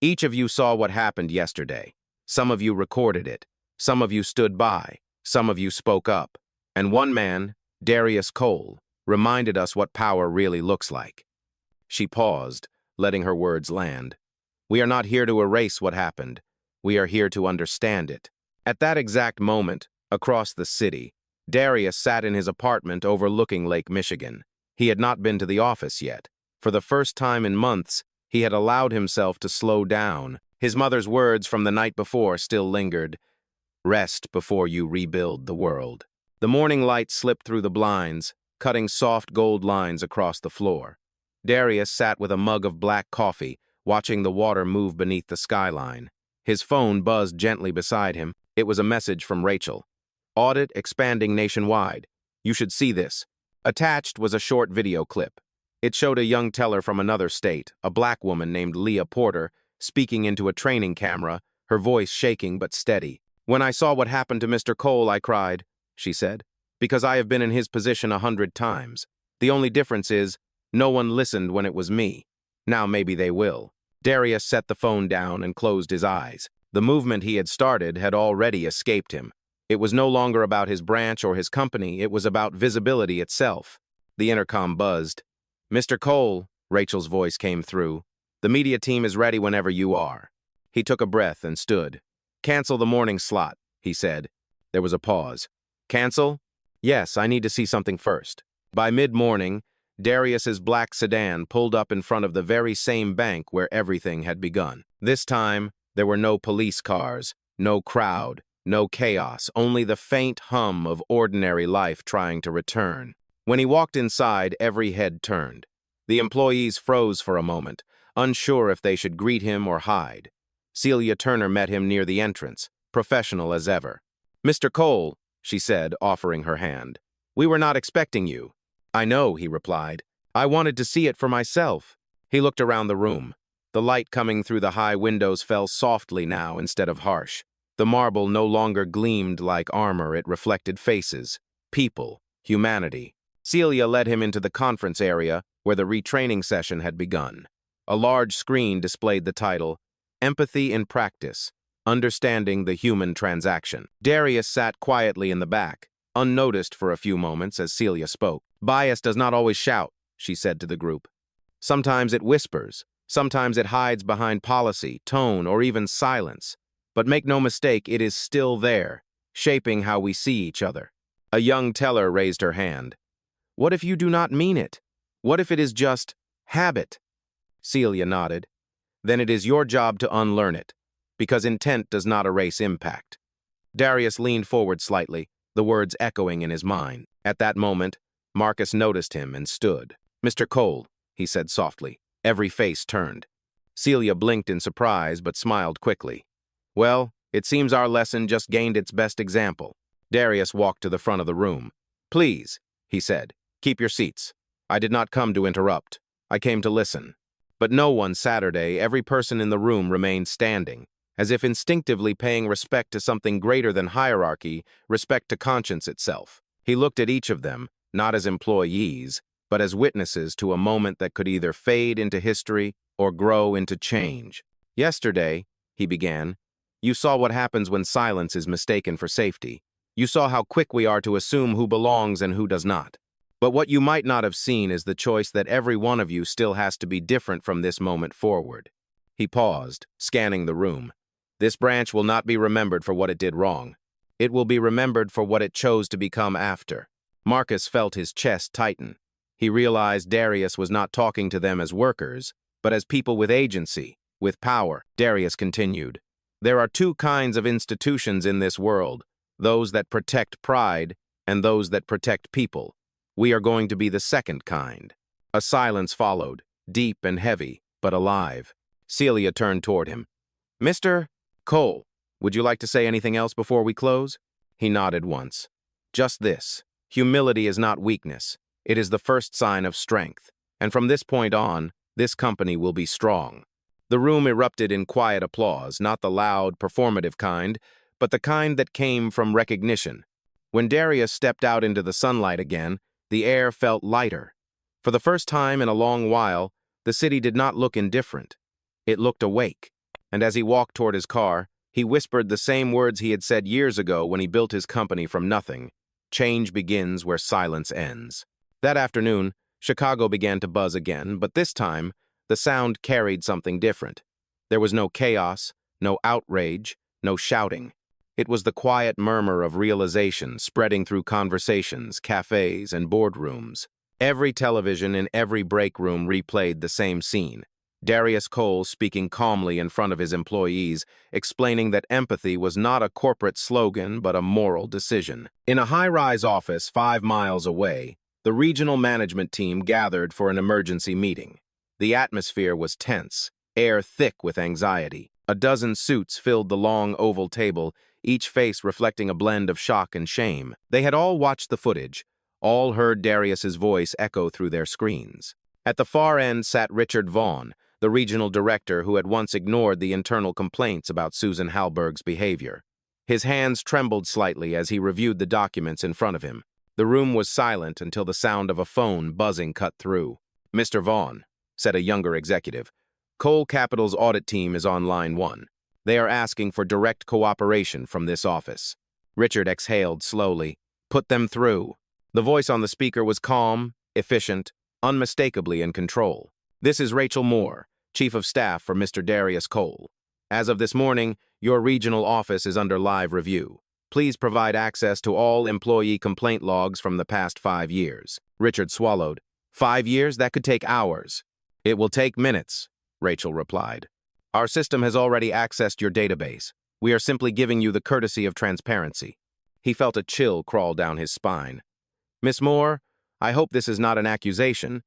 [SPEAKER 1] "Each of you saw what happened yesterday. Some of you recorded it. Some of you stood by. Some of you spoke up. And one man, Darius Cole, reminded us what power really looks like." She paused, letting her words land. "We are not here to erase what happened. We are here to understand it." At that exact moment, across the city, Darius sat in his apartment overlooking Lake Michigan. He had not been to the office yet. For the first time in months, he had allowed himself to slow down. His mother's words from the night before still lingered. "Rest before you rebuild the world." The morning light slipped through the blinds, cutting soft gold lines across the floor. Darius sat with a mug of black coffee, watching the water move beneath the skyline. His phone buzzed gently beside him. It was a message from Rachel. "Audit expanding nationwide. You should see this." Attached was a short video clip. It showed a young teller from another state, a black woman named Leah Porter, speaking into a training camera, her voice shaking but steady. "When I saw what happened to Mr. Cole, I cried," she said, "because I have been in his position 100 times. The only difference is, no one listened when it was me. Now maybe they will." Darius set the phone down and closed his eyes. The movement he had started had already escaped him. It was no longer about his branch or his company, it was about visibility itself. The intercom buzzed. "Mr. Cole," Rachel's voice came through, "the media team is ready whenever you are." He took a breath and stood. "Cancel the morning slot," he said. There was a pause. "Cancel?" "Yes, I need to see something first." By mid-morning, Darius's black sedan pulled up in front of the very same bank where everything had begun. This time, there were no police cars, no crowd, no chaos, only the faint hum of ordinary life trying to return. When he walked inside, every head turned. The employees froze for a moment, unsure if they should greet him or hide. Celia Turner met him near the entrance, professional as ever. "Mr. Cole," she said, offering her hand. "We were not expecting you." "I know," he replied. "I wanted to see it for myself." He looked around the room. The light coming through the high windows fell softly now instead of harsh. The marble no longer gleamed like armor, it reflected faces, people, humanity. Celia led him into the conference area where the retraining session had begun. A large screen displayed the title, "Empathy in Practice, Understanding the Human Transaction." Darius sat quietly in the back, unnoticed for a few moments as Celia spoke. "Bias does not always shout," she said to the group. "Sometimes it whispers. Sometimes it hides behind policy, tone, or even silence. But make no mistake, it is still there, shaping how we see each other." A young teller raised her hand. "What if you do not mean it? What if it is just habit?" Celia nodded. "Then it is your job to unlearn it, because intent does not erase impact." Darius leaned forward slightly, the words echoing in his mind. At that moment, Marcus noticed him and stood. "Mr. Cole," he said softly. Every face turned. Celia blinked in surprise but smiled quickly. "Well, it seems our lesson just gained its best example." Darius walked to the front of the room. "Please," he said, "keep your seats. I did not come to interrupt. I came to listen." But no one Saturday, every person in the room remained standing. as if instinctively paying respect to something greater than hierarchy, respect to conscience itself. He looked at each of them, not as employees, but as witnesses to a moment that could either fade into history or grow into change. "Yesterday," he began, "you saw what happens when silence is mistaken for safety. You saw how quick we are to assume who belongs and who does not. But what you might not have seen is the choice that every one of you still has to be different from this moment forward." He paused, scanning the room. "This branch will not be remembered for what it did wrong. It will be remembered for what it chose to become after." Marcus felt his chest tighten. He realized Darius was not talking to them as workers, but as people with agency, with power. Darius continued, "There are two kinds of institutions in this world, those that protect pride and those that protect people. We are going to be the second kind." A silence followed, deep and heavy, but alive. Celia turned toward him. "Mr. Cole, would you like to say anything else before we close?" He nodded once. "Just this. Humility is not weakness. It is the first sign of strength. And from this point on, this company will be strong." The room erupted in quiet applause, not the loud, performative kind, but the kind that came from recognition. When Darius stepped out into the sunlight again, the air felt lighter. For the first time in a long while, the city did not look indifferent. It looked awake. And as he walked toward his car, he whispered the same words he had said years ago when he built his company from nothing. "Change begins where silence ends." That afternoon, Chicago began to buzz again, but this time, the sound carried something different. There was no chaos, no outrage, no shouting. It was the quiet murmur of realization spreading through conversations, cafes, and boardrooms. Every television in every break room replayed the same scene. Darius Cole speaking calmly in front of his employees, explaining that empathy was not a corporate slogan but a moral decision. In a high-rise office 5 miles away, the regional management team gathered for an emergency meeting. The atmosphere was tense, air thick with anxiety. A dozen suits filled the long oval table, each face reflecting a blend of shock and shame. They had all watched the footage, all heard Darius's voice echo through their screens. At the far end sat Richard Vaughn, the regional director who had once ignored the internal complaints about Susan Halberg's behavior. His hands trembled slightly as he reviewed the documents in front of him. The room was silent until the sound of a phone buzzing cut through. "Mr. Vaughn," said a younger executive, "Cole Capital's audit team is on line 1. They are asking for direct cooperation from this office." Richard exhaled slowly. "Put them through." The voice on the speaker was calm, efficient, unmistakably in control. "This is Rachel Moore, Chief of Staff for Mr. Darius Cole. As of this morning, your regional office is under live review. Please provide access to all employee complaint logs from the past 5 years." Richard swallowed. 5 years? That could take hours." "It will take minutes," Rachel replied. "Our system has already accessed your database. We are simply giving you the courtesy of transparency." He felt a chill crawl down his spine. "Miss Moore, I hope this is not an accusation."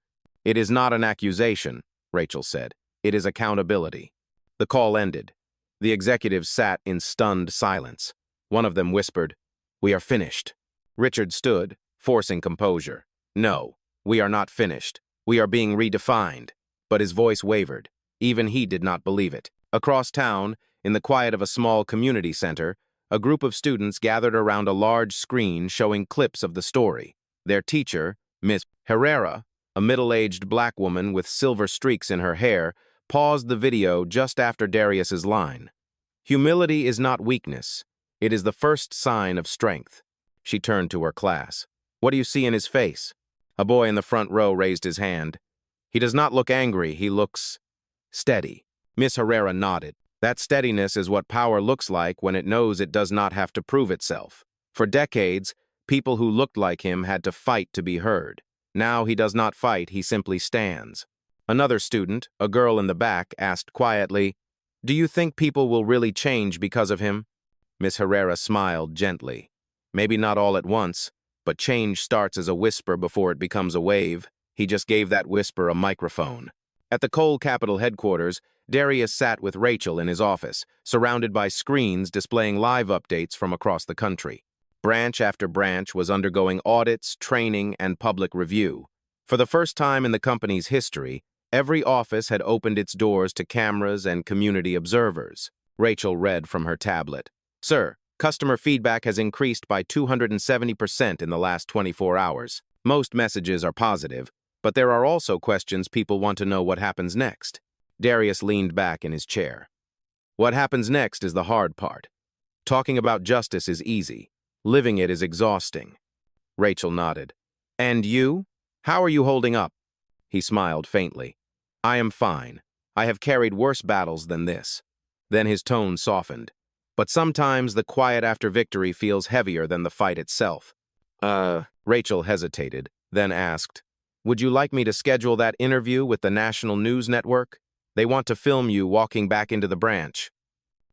[SPEAKER 1] "It is not an accusation," Rachel said. "It is accountability." The call ended. The executives sat in stunned silence. One of them whispered, "We are finished." Richard stood, forcing composure. "No, we are not finished. We are being redefined." But his voice wavered. Even he did not believe it. Across town, in the quiet of a small community center, a group of students gathered around a large screen showing clips of the story. Their teacher, Miss Herrera, a middle-aged black woman with silver streaks in her hair, paused the video just after Darius's line. "Humility is not weakness. It is the first sign of strength." She turned to her class. "What do you see in his face?" A boy in the front row raised his hand. "He does not look angry, he looks steady." Miss Herrera nodded. "That steadiness is what power looks like when it knows it does not have to prove itself. For decades, people who looked like him had to fight to be heard. Now he does not fight, he simply stands." Another student, a girl in the back, asked quietly, "Do you think people will really change because of him?" Miss Herrera smiled gently. "Maybe not all at once, but change starts as a whisper before it becomes a wave." He just gave that whisper a microphone. At the Cole Capital headquarters, Darius sat with Rachel in his office, surrounded by screens displaying live updates from across the country. Branch after branch was undergoing audits, training, and public review. For the first time in the company's history, every office had opened its doors to cameras and community observers. Rachel read from her tablet. Sir, customer feedback has increased by 270% in the last 24 hours. Most messages are positive, but there are also questions people want to know what happens next. Darius leaned back in his chair. What happens next is the hard part. Talking about justice is easy. Living it is exhausting. Rachel nodded. And you? How are you holding up? He smiled faintly. I am fine. I have carried worse battles than this. Then his tone softened. But sometimes the quiet after victory feels heavier than the fight itself. Rachel hesitated, then asked, would you like me to schedule that interview with the national news network? They want to film you walking back into the branch.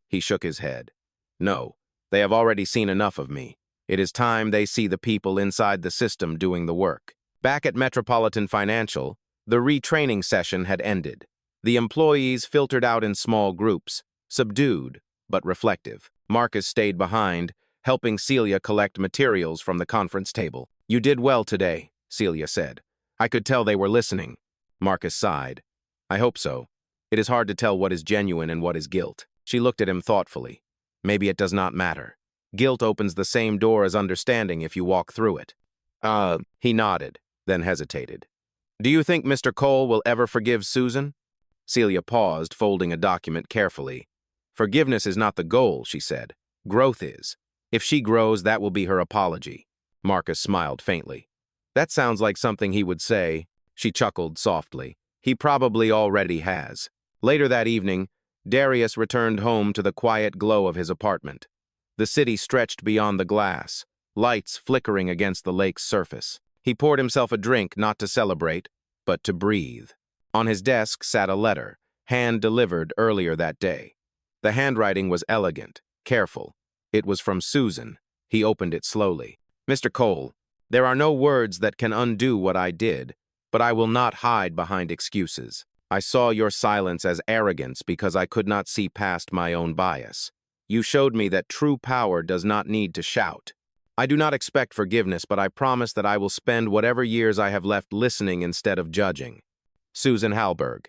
[SPEAKER 1] He shook his head. No, they have already seen enough of me. It is time they see the people inside the system doing the work. Back at Metropolitan Financial, the retraining session had ended. The employees filtered out in small groups, subdued but reflective. Marcus stayed behind, helping Celia collect materials from the conference table. You did well today, Celia said. I could tell they were listening. Marcus sighed. I hope so. It is hard to tell what is genuine and what is guilt. She looked at him thoughtfully. Maybe it does not matter. Guilt opens the same door as understanding if you walk through it. He nodded, then hesitated. Do you think Mr. Cole will ever forgive Susan? Celia paused, folding a document carefully. Forgiveness is not the goal, she said. Growth is. If she grows, that will be her apology. Marcus smiled faintly. That sounds like something he would say. She chuckled softly. He probably already has. Later that evening, Darius returned home to the quiet glow of his apartment. The city stretched beyond the glass, lights flickering against the lake's surface. He poured himself a drink not to celebrate, but to breathe. On his desk sat a letter, hand-delivered earlier that day. The handwriting was elegant, careful. It was from Susan. He opened it slowly. Mr. Cole, there are no words that can undo what I did, but I will not hide behind excuses. I saw your silence as arrogance because I could not see past my own bias. You showed me that true power does not need to shout. I do not expect forgiveness, but I promise that I will spend whatever years I have left listening instead of judging. Susan Halberg.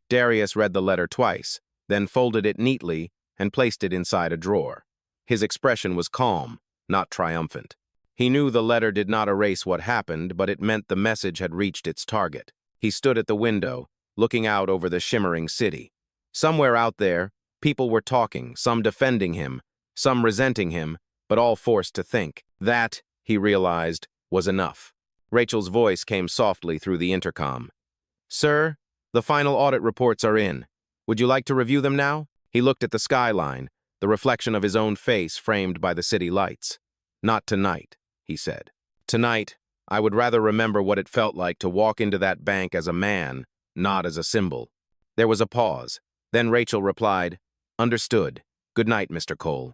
[SPEAKER 1] Darius read the letter twice, then folded it neatly and placed it inside a drawer. His expression was calm, not triumphant. He knew the letter did not erase what happened, but it meant the message had reached its target. He stood at the window, looking out over the shimmering city. Somewhere out there, people were talking, some defending him, some resenting him, but all forced to think. That, he realized, was enough. Rachel's voice came softly through the intercom. Sir, the final audit reports are in. Would you like to review them now? He looked at the skyline, the reflection of his own face framed by the city lights. Not tonight, he said. Tonight, I would rather remember what it felt like to walk into that bank as a man, not as a symbol. There was a pause. Then Rachel replied, Understood. Good night, Mr. Cole.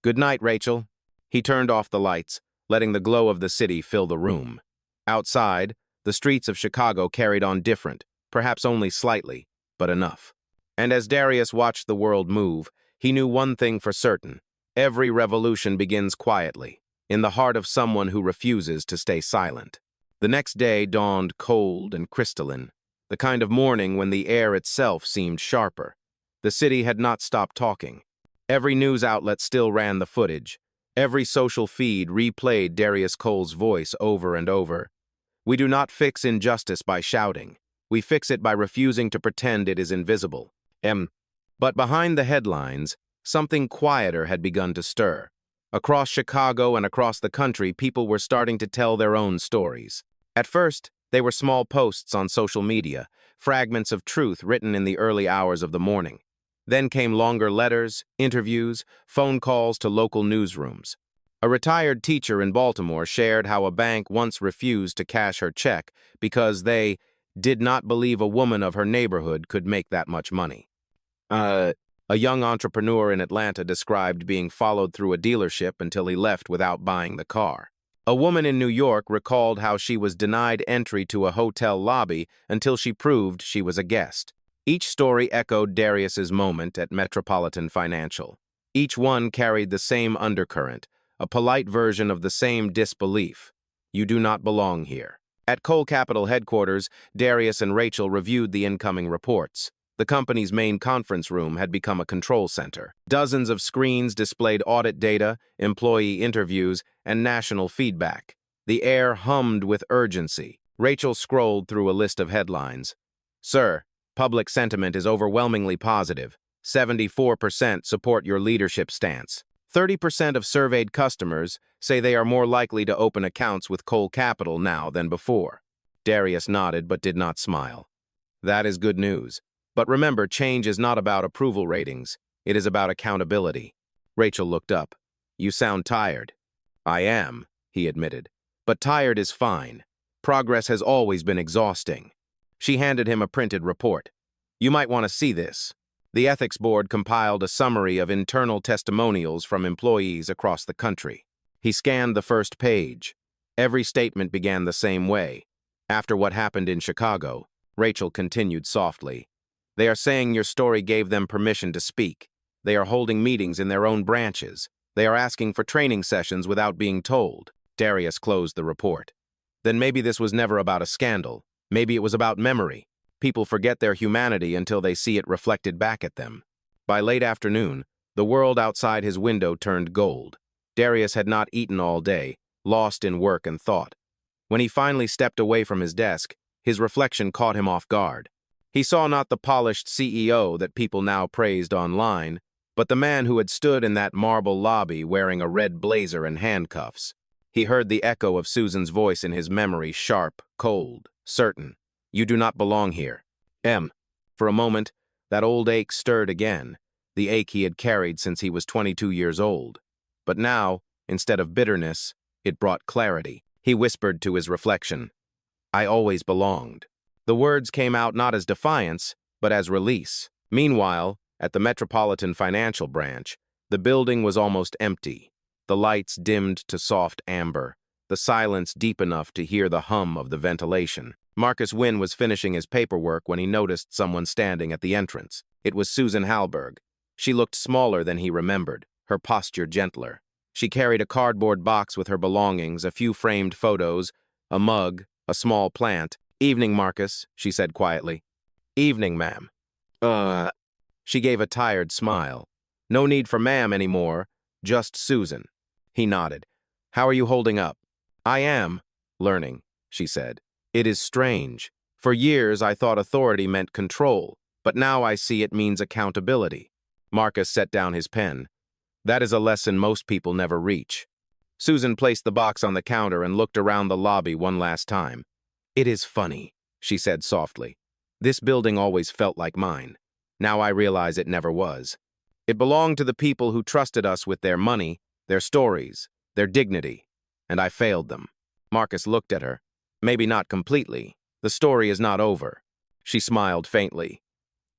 [SPEAKER 1] Good night, Rachel. He turned off the lights, letting the glow of the city fill the room. Outside, the streets of Chicago carried on different, perhaps only slightly, but enough. And as Darius watched the world move, he knew one thing for certain. Every revolution begins quietly, in the heart of someone who refuses to stay silent. The next day dawned cold and crystalline, the kind of morning when the air itself seemed sharper. The city had not stopped talking. Every news outlet still ran the footage. Every social feed replayed Darius Cole's voice over and over. We do not fix injustice by shouting. We fix it by refusing to pretend it is invisible. But behind the headlines, something quieter had begun to stir. Across Chicago and across the country, people were starting to tell their own stories. At first, they were small posts on social media, fragments of truth written in the early hours of the morning. Then came longer letters, interviews, phone calls to local newsrooms. A retired teacher in Baltimore shared how a bank once refused to cash her check because they did not believe a woman of her neighborhood could make that much money. A young entrepreneur in Atlanta described being followed through a dealership until he left without buying the car. A woman in New York recalled how she was denied entry to a hotel lobby until she proved she was a guest. Each story echoed Darius's moment at Metropolitan Financial. Each one carried the same undercurrent, a polite version of the same disbelief. You do not belong here. At Cole Capital headquarters, Darius and Rachel reviewed the incoming reports. The company's main conference room had become a control center. Dozens of screens displayed audit data, employee interviews, and national feedback. The air hummed with urgency. Rachel scrolled through a list of headlines. Sir, public sentiment is overwhelmingly positive. 74% support your leadership stance. 30% of surveyed customers say they are more likely to open accounts with Cole Capital now than before. Darius nodded but did not smile. That is good news. But remember, change is not about approval ratings. It is about accountability. Rachel looked up. You sound tired. I am, he admitted. But tired is fine. Progress has always been exhausting. She handed him a printed report. You might want to see this. The ethics board compiled a summary of internal testimonials from employees across the country. He scanned the first page. Every statement began the same way. After what happened in Chicago, Rachel continued softly. They are saying your story gave them permission to speak. They are holding meetings in their own branches. They are asking for training sessions without being told. Darius closed the report. Then maybe this was never about a scandal. Maybe it was about memory. People forget their humanity until they see it reflected back at them. By late afternoon, the world outside his window turned gold. Darius had not eaten all day, lost in work and thought. When he finally stepped away from his desk, his reflection caught him off guard. He saw not the polished CEO that people now praised online, but the man who had stood in that marble lobby wearing a red blazer and handcuffs. He heard the echo of Susan's voice in his memory, sharp, cold, certain. You do not belong here. For a moment, that old ache stirred again, the ache he had carried since he was 22 years old. But now, instead of bitterness, it brought clarity. He whispered to his reflection, I always belonged. The words came out not as defiance, but as release. Meanwhile, at the Metropolitan Financial Branch, the building was almost empty. The lights dimmed to soft amber, the silence deep enough to hear the hum of the ventilation. Marcus Wynn was finishing his paperwork when he noticed someone standing at the entrance. It was Susan Halberg. She looked smaller than he remembered, her posture gentler. She carried a cardboard box with her belongings, a few framed photos, a mug, a small plant. Evening, Marcus, she said quietly. Evening, ma'am. She gave a tired smile. No need for ma'am anymore, just Susan. He nodded. How are you holding up? I am learning, she said. It is strange. For years I thought authority meant control, but now I see it means accountability. Marcus set down his pen. That is a lesson most people never reach. Susan placed the box on the counter and looked around the lobby one last time. It is funny, she said softly. This building always felt like mine. Now I realize it never was. It belonged to the people who trusted us with their money, their stories, their dignity, and I failed them. Marcus looked at her. Maybe not completely. The story is not over. She smiled faintly.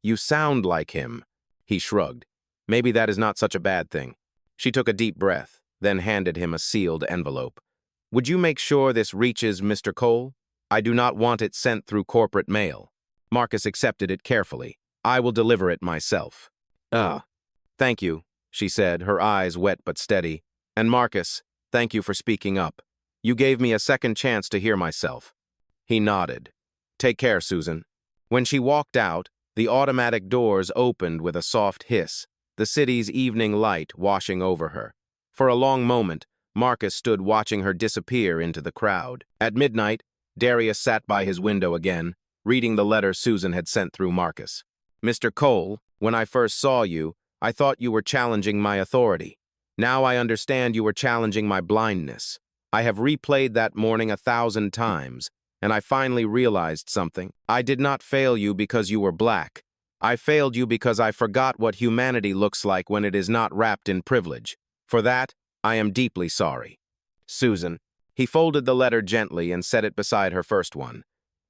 [SPEAKER 1] You sound like him. He shrugged. Maybe that is not such a bad thing. She took a deep breath, then handed him a sealed envelope. Would you make sure this reaches Mr. Cole? I do not want it sent through corporate mail. Marcus accepted it carefully. I will deliver it myself. Thank you, she said, her eyes wet but steady. And Marcus, thank you for speaking up. You gave me a second chance to hear myself. He nodded. Take care, Susan. When she walked out, the automatic doors opened with a soft hiss, the city's evening light washing over her. For a long moment, Marcus stood watching her disappear into the crowd. At midnight, Darius sat by his window again, reading the letter Susan had sent through Marcus. Mr. Cole, when I first saw you, I thought you were challenging my authority. Now I understand you were challenging my blindness. I have replayed that morning 1,000 times, and I finally realized something. I did not fail you because you were black. I failed you because I forgot what humanity looks like when it is not wrapped in privilege. For that, I am deeply sorry. Susan. He folded the letter gently and set it beside her first one.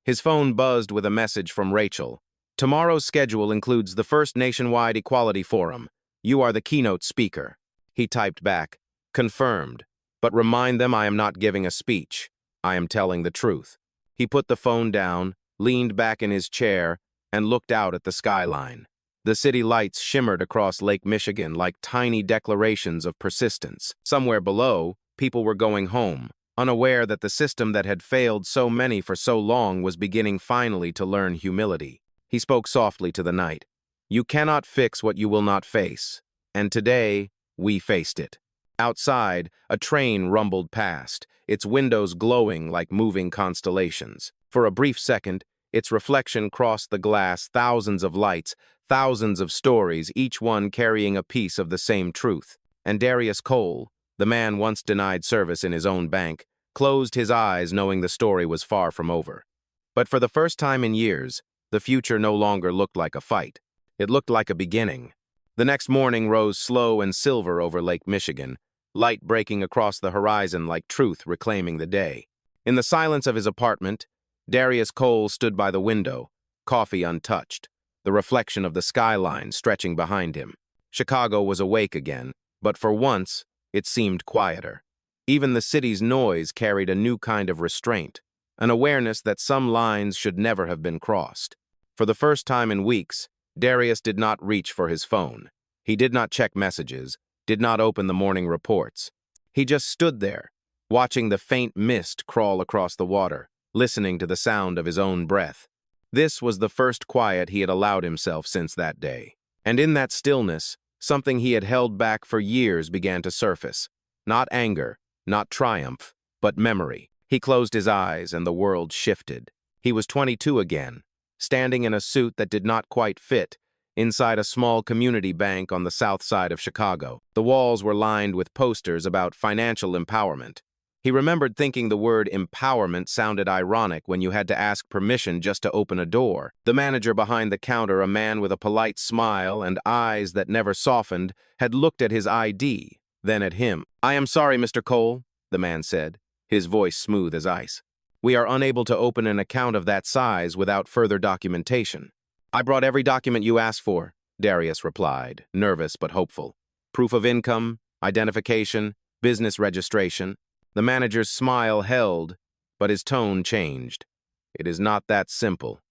[SPEAKER 1] His phone buzzed with a message from Rachel. Tomorrow's schedule includes the first nationwide equality forum. You are the keynote speaker. He typed back, confirmed, but remind them I am not giving a speech. I am telling the truth. He put the phone down, leaned back in his chair, and looked out at the skyline. The city lights shimmered across Lake Michigan like tiny declarations of persistence. Somewhere below, people were going home, unaware that the system that had failed so many for so long was beginning finally to learn humility. He spoke softly to the night. You cannot fix what you will not face. And today, we faced it. Outside, a train rumbled past, its windows glowing like moving constellations. For a brief second, its reflection crossed the glass, thousands of lights, thousands of stories, each one carrying a piece of the same truth. And Darius Cole, the man once denied service in his own bank, closed his eyes knowing the story was far from over. But for the first time in years, the future no longer looked like a fight. It looked like a beginning. The next morning rose slow and silver over Lake Michigan, light breaking across the horizon like truth reclaiming the day. In the silence of his apartment, Darius Cole stood by the window, coffee untouched, the reflection of the skyline stretching behind him. Chicago was awake again, but for once, it seemed quieter. Even the city's noise carried a new kind of restraint, an awareness that some lines should never have been crossed. For the first time in weeks, Darius did not reach for his phone. He did not check messages, did not open the morning reports. He just stood there, watching the faint mist crawl across the water, listening to the sound of his own breath. This was the first quiet he had allowed himself since that day. And in that stillness, something he had held back for years began to surface. Not anger, not triumph, but memory. He closed his eyes and the world shifted. He was 22 again, standing in a suit that did not quite fit, inside a small community bank on the south side of Chicago. The walls were lined with posters about financial empowerment. He remembered thinking the word empowerment sounded ironic when you had to ask permission just to open a door. The manager behind the counter, a man with a polite smile and eyes that never softened, had looked at his ID, then at him. "I am sorry, Mr. Cole," the man said, his voice smooth as ice. "We are unable to open an account of that size without further documentation." "I brought every document you asked for," Darius replied, nervous but hopeful. "Proof of income, identification, business registration." The manager's smile held, but his tone changed. "It is not that simple.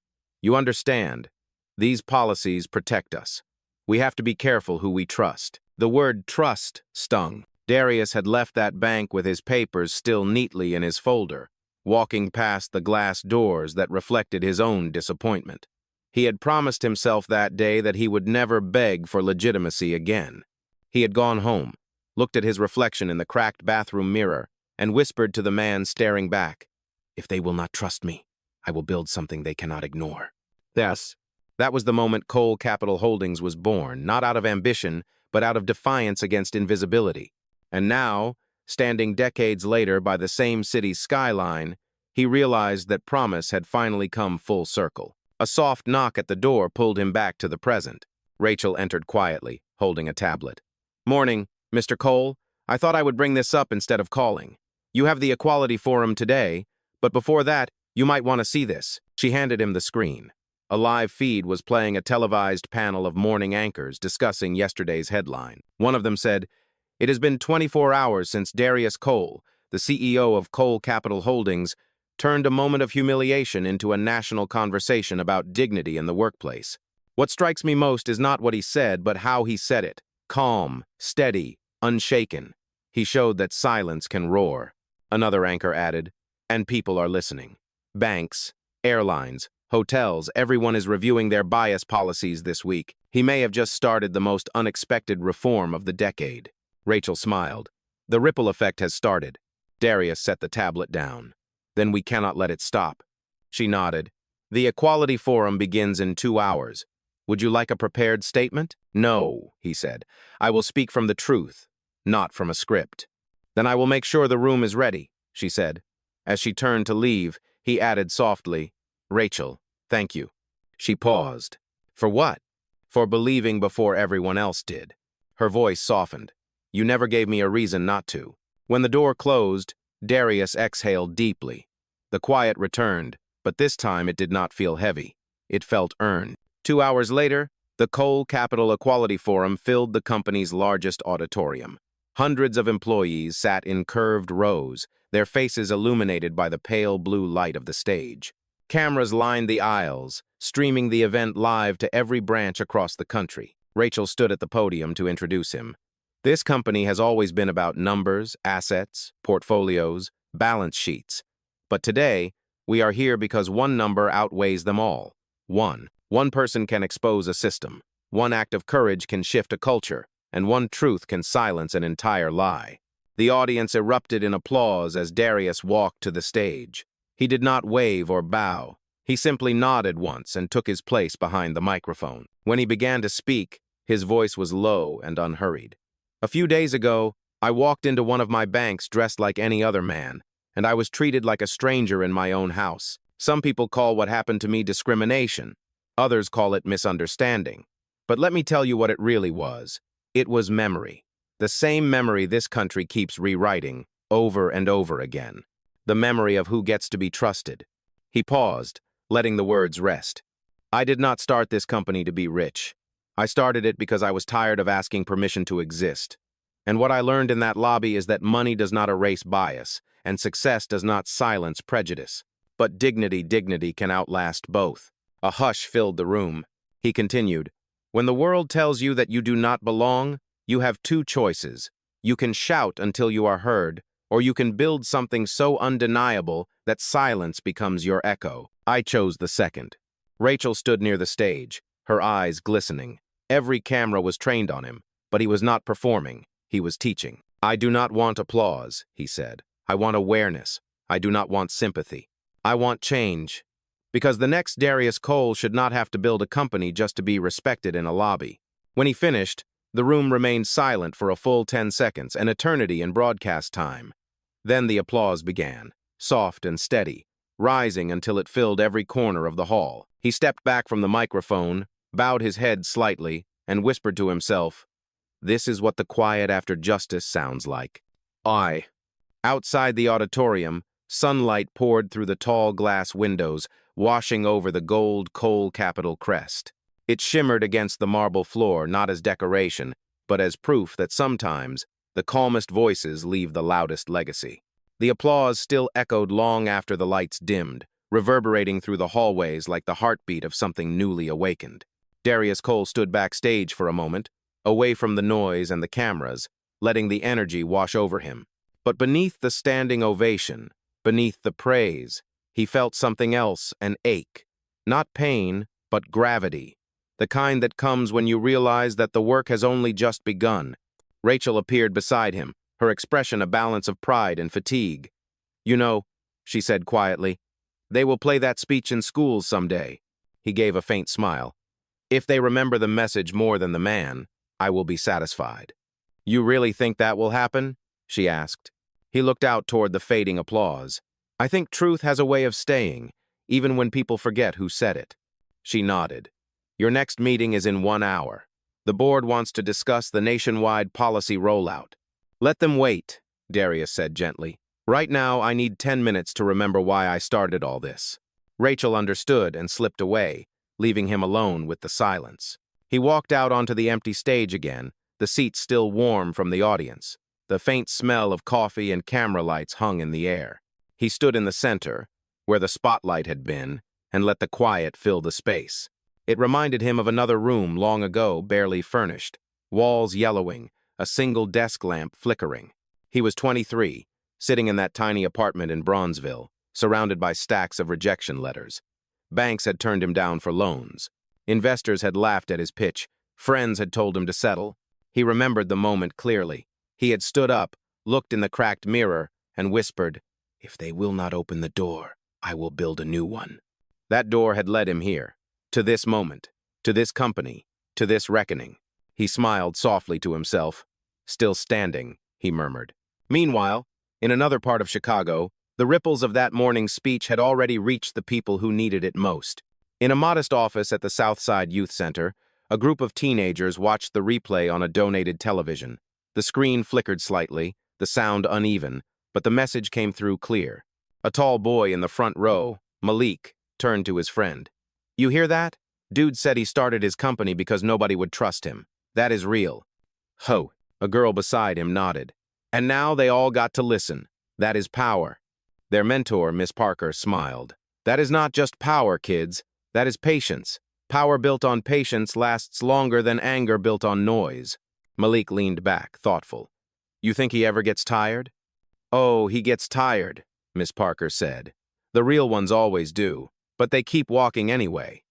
[SPEAKER 1] You understand. These policies protect us. We have to be careful who we trust." The word trust stung. Darius had left that bank with his papers still neatly in his folder, walking past the glass doors that reflected his own disappointment. He had promised himself that day that he would never beg for legitimacy again. He had gone home, looked at his reflection in the cracked bathroom mirror, and whispered to the man staring back, "If they will not trust me, I will build something they cannot ignore." Yes, that was the moment Cole Capital Holdings was born, not out of ambition, but out of defiance against invisibility. And now, standing decades later by the same city's skyline, he realized that promise had finally come full circle. A soft knock at the door pulled him back to the present. Rachel entered quietly, holding a tablet. "Morning, Mr. Cole. I thought I would bring this up instead of calling. You have the Equality Forum today, but before that, you might want to see this." She handed him the screen. A live feed was playing a televised panel of morning anchors discussing yesterday's headline. One of them said, "It has been 24 hours since Darius Cole, the CEO of Cole Capital Holdings, turned a moment of humiliation into a national conversation about dignity in the workplace. What strikes me most is not what he said, but how he said it. Calm, steady, unshaken. He showed that silence can roar." Another anchor added, "And people are listening. Banks, airlines, hotels, everyone is reviewing their bias policies this week. He may have just started the most unexpected reform of the decade." Rachel smiled. "The ripple effect has started." Darius set the tablet down. "Then we cannot let it stop." She nodded. "The Equality Forum begins in 2 hours. Would you like a prepared statement?" "No," he said. "I will speak from the truth, not from a script." "Then I will make sure the room is ready," she said. As she turned to leave, he added softly, "Rachel, thank you." She paused. "For what?" "For believing before everyone else did." Her voice softened. "You never gave me a reason not to." When the door closed, Darius exhaled deeply. The quiet returned, but this time it did not feel heavy. It felt earned. 2 hours later, the Cole Capital Equality Forum filled the company's largest auditorium. Hundreds of employees sat in curved rows, their faces illuminated by the pale blue light of the stage. Cameras lined the aisles, streaming the event live to every branch across the country. Rachel stood at the podium to introduce him. "This company has always been about numbers, assets, portfolios, balance sheets. But today, we are here because one number outweighs them all. One One person can expose a system. One act of courage can shift a culture, and one truth can silence an entire lie. The audience erupted in applause as Darius walked to the stage. He did not wave or bow. He simply nodded once and took his place behind the microphone. When he began to speak, his voice was low and unhurried. A few days ago, I walked into one of my banks dressed like any other man, and I was treated like a stranger in my own house. Some people call what happened to me discrimination. Others call it misunderstanding. But let me tell you what it really was. It was memory. The same memory this country keeps rewriting over and over again. The memory of who gets to be trusted. He paused, letting the words rest. I did not start this company to be rich. I started it because I was tired of asking permission to exist. And what I learned in that lobby is that money does not erase bias, and success does not silence prejudice. But dignity can outlast both. A hush filled the room. He continued, when the world tells you that you do not belong, you have two choices. You can shout until you are heard, or you can build something so undeniable that silence becomes your echo. I chose the second. Rachel stood near the stage, her eyes glistening. Every camera was trained on him, but he was not performing, he was teaching. I do not want applause, he said. I want awareness. I do not want sympathy. I want change. Because the next Darius Cole should not have to build a company just to be respected in a lobby. When he finished, the room remained silent for a full 10 seconds, an eternity in broadcast time. Then the applause began, soft and steady, rising until it filled every corner of the hall. He stepped back from the microphone, bowed his head slightly, and whispered to himself, this is what the quiet after justice sounds like. Outside the auditorium, sunlight poured through the tall glass windows, washing over the gold Cole Capitol crest. It shimmered against the marble floor not as decoration, but as proof that sometimes the calmest voices leave the loudest legacy. The applause still echoed long after the lights dimmed, reverberating through the hallways like the heartbeat of something newly awakened. Darius Cole stood backstage for a moment, away from the noise and the cameras, letting the energy wash over him. But beneath the standing ovation, beneath the praise, he felt something else, an ache. Not pain, but gravity. The kind that comes when you realize that the work has only just begun. Rachel appeared beside him, her expression a balance of pride and fatigue. You know, she said quietly, they will play that speech in schools someday. He gave a faint smile. If they remember the message more than the man, I will be satisfied. You really think that will happen? She asked. He looked out toward the fading applause. I think truth has a way of staying, even when people forget who said it. She nodded. Your next meeting is in 1 hour. The board wants to discuss the nationwide policy rollout. Let them wait, Darius said gently. Right now, I need 10 minutes to remember why I started all this. Rachel understood and slipped away, leaving him alone with the silence. He walked out onto the empty stage again, the seats still warm from the audience. The faint smell of coffee and camera lights hung in the air. He stood in the center, where the spotlight had been, and let the quiet fill the space. It reminded him of another room long ago, barely furnished, walls yellowing, a single desk lamp flickering. He was 23, sitting in that tiny apartment in Bronzeville, surrounded by stacks of rejection letters. Banks had turned him down for loans. Investors had laughed at his pitch. Friends had told him to settle. He remembered the moment clearly. He had stood up, looked in the cracked mirror, and whispered, if they will not open the door, I will build a new one. That door had led him here, to this moment, to this company, to this reckoning. He smiled softly to himself. Still standing, he murmured. Meanwhile, in another part of Chicago, the ripples of that morning's speech had already reached the people who needed it most. In a modest office at the Southside Youth Center, a group of teenagers watched the replay on a donated television. The screen flickered slightly, the sound uneven, but the message came through clear. A tall boy in the front row, Malik, turned to his friend. You hear that? Dude said he started his company because nobody would trust him. That is real. Ho, a girl beside him nodded. And now they all got to listen. That is power. Their mentor, Miss Parker, smiled. That is not just power, kids. That is patience. Power built on patience lasts longer than anger built on noise. Malik leaned back, thoughtful. You think he ever gets tired? Oh, he gets tired, Miss Parker said. The real ones always do, but they keep walking anyway.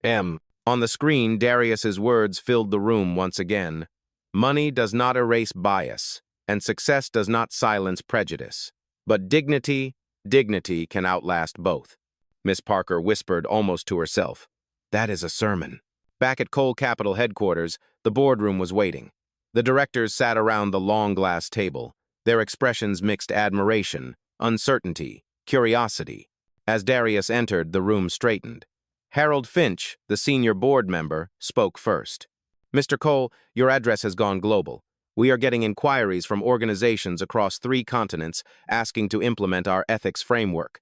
[SPEAKER 1] M. On the screen, Darius's words filled the room once again. Money does not erase bias, and success does not silence prejudice. But dignity can outlast both. Miss Parker whispered almost to herself. That is a sermon. Back at Cole Capital headquarters, the boardroom was waiting. The directors sat around the long glass table, their expressions mixed admiration, uncertainty, curiosity. As Darius entered, the room straightened. Harold Finch, the senior board member, spoke first. Mr. Cole, your address has gone global. We are getting inquiries from organizations across 3 continents asking to implement our ethics framework.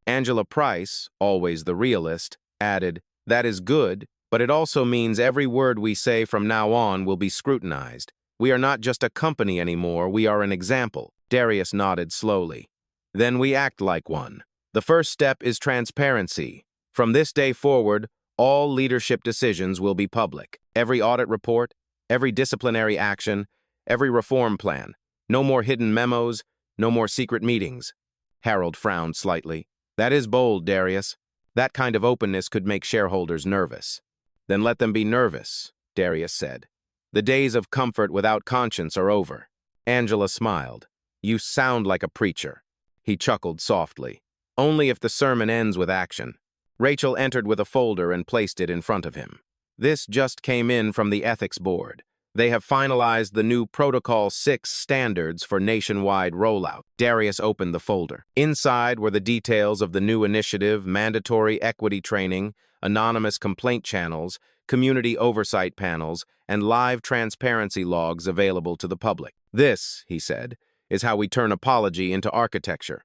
[SPEAKER 1] Angela Price, always the realist, added, that is good, but it also means every word we say from now on will be scrutinized. We are not just a company anymore, we are an example. Darius nodded slowly. Then we act like one. The first step is transparency. From this day forward, all leadership decisions will be public. Every audit report, every disciplinary action, every reform plan. No more hidden memos, no more secret meetings. Harold frowned slightly. That is bold, Darius. That kind of openness could make shareholders nervous. Then let them be nervous, Darius said. The days of comfort without conscience are over. Angela smiled. You sound like a preacher. He chuckled softly. Only if the sermon ends with action. Rachel entered with a folder and placed it in front of him. This just came in from the ethics board. They have finalized the new Protocol 6 standards for nationwide rollout. Darius opened the folder. Inside were the details of the new initiative, mandatory equity training, anonymous complaint channels, community oversight panels, and live transparency logs available to the public. This, he said, is how we turn apology into architecture.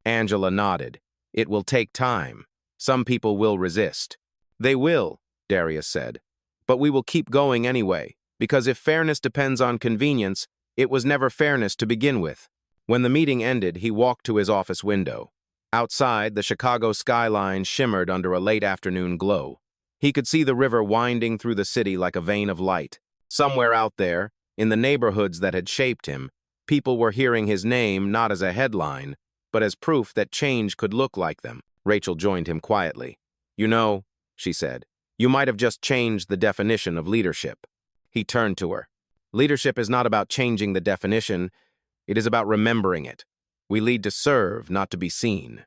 [SPEAKER 1] Angela nodded. It will take time. Some people will resist. They will, Darius said. But we will keep going anyway, because if fairness depends on convenience, it was never fairness to begin with. When the meeting ended, he walked to his office window. Outside, the Chicago skyline shimmered under a late afternoon glow. He could see the river winding through the city like a vein of light. Somewhere out there, in the neighborhoods that had shaped him, people were hearing his name not as a headline, but as proof that change could look like them. Rachel joined him quietly. You know, she said, you might have just changed the definition of leadership. He turned to her. Leadership is not about changing the definition, it is about remembering it. We lead to serve, not to be seen.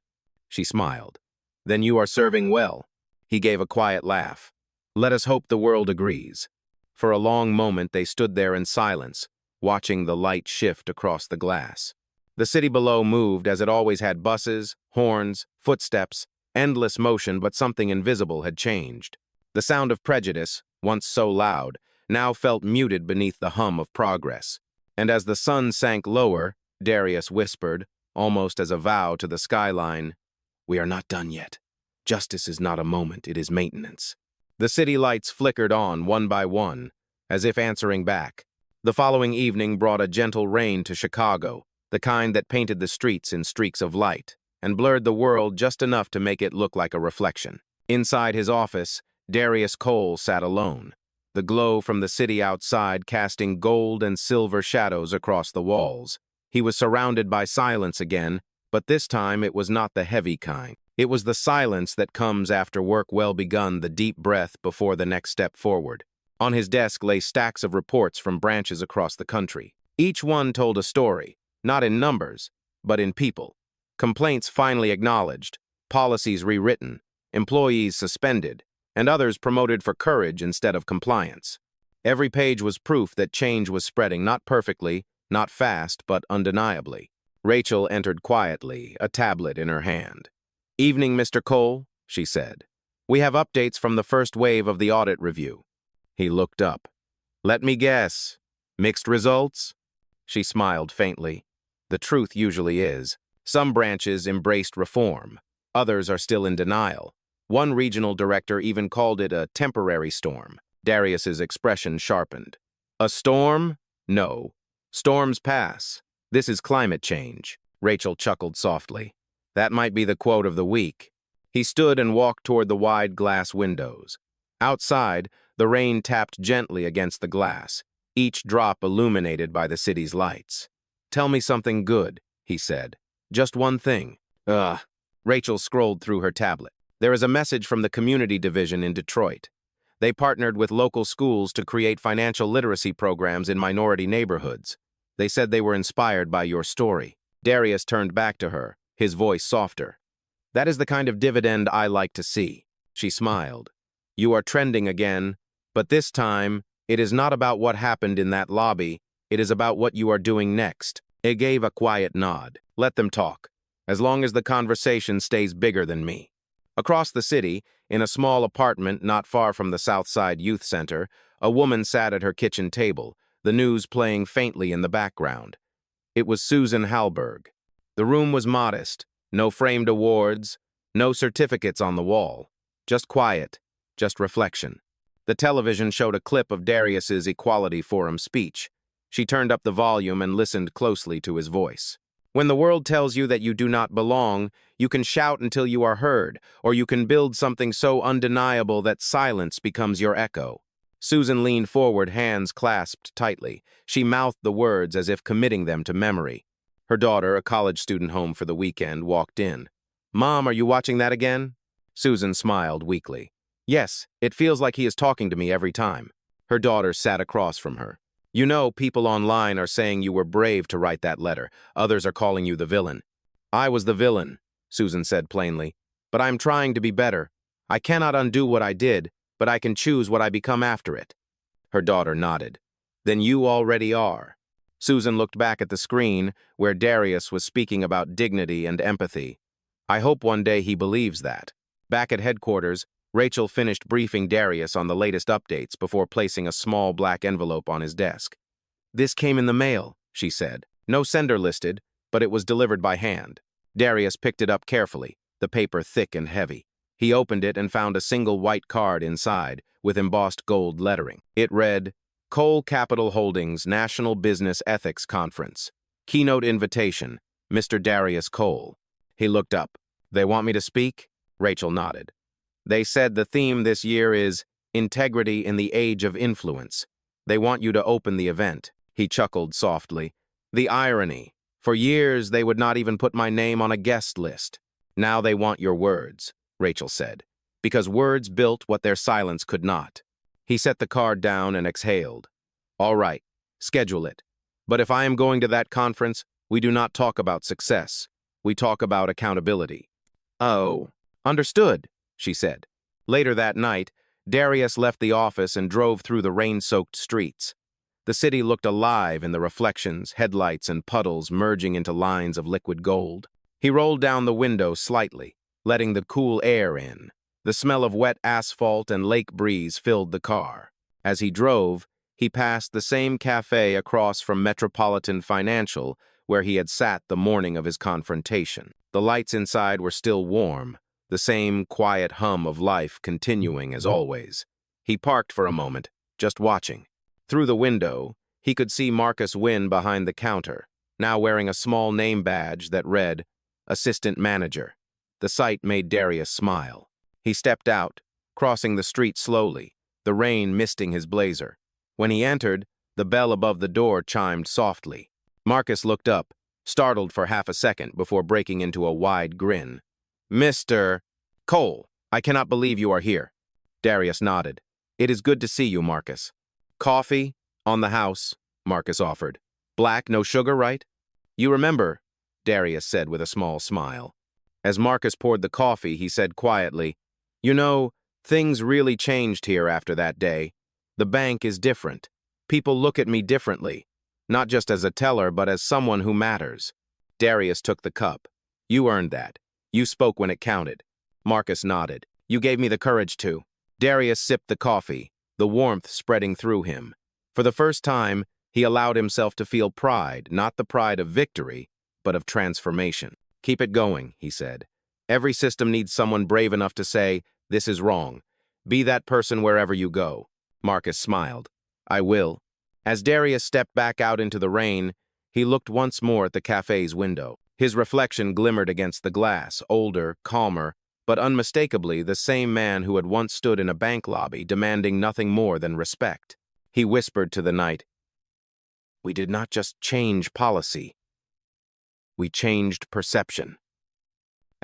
[SPEAKER 1] She smiled. Then you are serving well. He gave a quiet laugh. Let us hope the world agrees. For a long moment they stood there in silence, watching the light shift across the glass. The city below moved as it always had: buses, horns, footsteps, endless motion, but something invisible had changed. The sound of prejudice, once so loud, now felt muted beneath the hum of progress. And as the sun sank lower, Darius whispered, almost as a vow to the skyline, we are not done yet. Justice is not a moment, it is maintenance. The city lights flickered on one by one, as if answering back. The following evening brought a gentle rain to Chicago, the kind that painted the streets in streaks of light, and blurred the world just enough to make it look like a reflection. Inside his office, Darius Cole sat alone, the glow from the city outside casting gold and silver shadows across the walls. He was surrounded by silence again, but this time it was not the heavy kind. It was the silence that comes after work well begun, the deep breath before the next step forward. On his desk lay stacks of reports from branches across the country. Each one told a story, not in numbers, but in people. Complaints finally acknowledged, policies rewritten, employees suspended, and others promoted for courage instead of compliance. Every page was proof that change was spreading, not perfectly, not fast, but undeniably. Rachel entered quietly, a tablet in her hand. Evening, Mr. Cole, she said. We have updates from the first wave of the audit review. He looked up. Let me guess. Mixed results? She smiled faintly. The truth usually is. Some branches embraced reform. Others are still in denial. One regional director even called it a temporary storm. Darius's expression sharpened. A storm? No. Storms pass. This is climate change. Rachel chuckled softly. That might be the quote of the week. He stood and walked toward the wide glass windows. Outside, the rain tapped gently against the glass, each drop illuminated by the city's lights. Tell me something good, he said. Just one thing. Rachel scrolled through her tablet. There is a message from the community division in Detroit. They partnered with local schools to create financial literacy programs in minority neighborhoods. They said they were inspired by your story. Darius turned back to her, his voice softer. That is the kind of dividend I like to see. She smiled. You are trending again, but this time, it is not about what happened in that lobby, it is about what you are doing next. It gave a quiet nod. Let them talk, as long as the conversation stays bigger than me. Across the city, in a small apartment not far from the Southside Youth Center, a woman sat at her kitchen table, the news playing faintly in the background. It was Susan Halberg. The room was modest, no framed awards, no certificates on the wall. Just quiet, just reflection. The television showed a clip of Darius's Equality Forum speech. She turned up the volume and listened closely to his voice. When the world tells you that you do not belong, you can shout until you are heard, or you can build something so undeniable that silence becomes your echo. Susan leaned forward, hands clasped tightly. She mouthed the words as if committing them to memory. Her daughter, a college student home for the weekend, walked in. Mom, are you watching that again? Susan smiled weakly. Yes, it feels like he is talking to me every time. Her daughter sat across from her. You know, people online are saying you were brave to write that letter. Others are calling you the villain. I was the villain, Susan said plainly. But I'm trying to be better. I cannot undo what I did, but I can choose what I become after it. Her daughter nodded. Then you already are. Susan looked back at the screen, where Darius was speaking about dignity and empathy. I hope one day he believes that. Back at headquarters, Rachel finished briefing Darius on the latest updates before placing a small black envelope on his desk. This came in the mail, she said. No sender listed, but it was delivered by hand. Darius picked it up carefully, the paper thick and heavy. He opened it and found a single white card inside, with embossed gold lettering. It read, Cole Capital Holdings National Business Ethics Conference. Keynote invitation, Mr. Darius Cole. He looked up. They want me to speak? Rachel nodded. They said the theme this year is Integrity in the Age of Influence. They want you to open the event. He chuckled softly. The irony. For years, they would not even put my name on a guest list. Now they want your words, Rachel said, because words built what their silence could not. He set the card down and exhaled. All right, schedule it. But if I am going to that conference, we do not talk about success. We talk about accountability. Oh, understood, she said. Later that night, Darius left the office and drove through the rain-soaked streets. The city looked alive in the reflections, headlights, and puddles merging into lines of liquid gold. He rolled down the window slightly, letting the cool air in. The smell of wet asphalt and lake breeze filled the car. As he drove, he passed the same cafe across from Metropolitan Financial where he had sat the morning of his confrontation. The lights inside were still warm, the same quiet hum of life continuing as always. He parked for a moment, just watching. Through the window, he could see Marcus Wynn behind the counter, now wearing a small name badge that read, Assistant Manager. The sight made Darius smile. He stepped out, crossing the street slowly, the rain misting his blazer. When he entered, the bell above the door chimed softly. Marcus looked up, startled for half a second before breaking into a wide grin. Mr. Cole, I cannot believe you are here. Darius nodded. It is good to see you, Marcus. Coffee? On the house, Marcus offered. Black, no sugar, right? You remember, Darius said with a small smile. As Marcus poured the coffee, he said quietly, You know, things really changed here after that day. The bank is different. People look at me differently, not just as a teller, but as someone who matters. Darius took the cup. You earned that. You spoke when it counted. Marcus nodded. You gave me the courage to. Darius sipped the coffee, the warmth spreading through him. For the first time, he allowed himself to feel pride, not the pride of victory, but of transformation. Keep it going, he said. Every system needs someone brave enough to say, this is wrong. Be that person wherever you go. Marcus smiled. I will. As Darius stepped back out into the rain, he looked once more at the cafe's window. His reflection glimmered against the glass, older, calmer, but unmistakably the same man who had once stood in a bank lobby demanding nothing more than respect. He whispered to the night, We did not just change policy. We changed perception.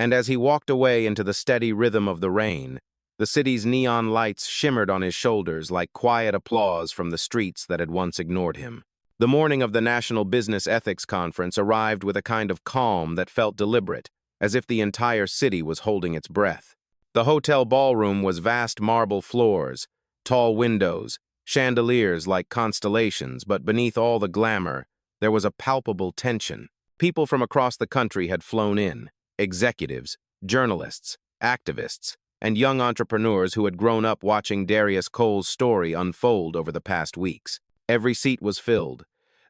[SPEAKER 1] And as he walked away into the steady rhythm of the rain, the city's neon lights shimmered on his shoulders like quiet applause from the streets that had once ignored him. The morning of the National Business Ethics Conference arrived with a kind of calm that felt deliberate, as if the entire city was holding its breath. The hotel ballroom was vast marble floors, tall windows, chandeliers like constellations, but beneath all the glamour, there was a palpable tension. People from across the country had flown in, executives, journalists, activists, and young entrepreneurs who had grown up watching Darius Cole's story unfold over the past weeks. Every seat was filled.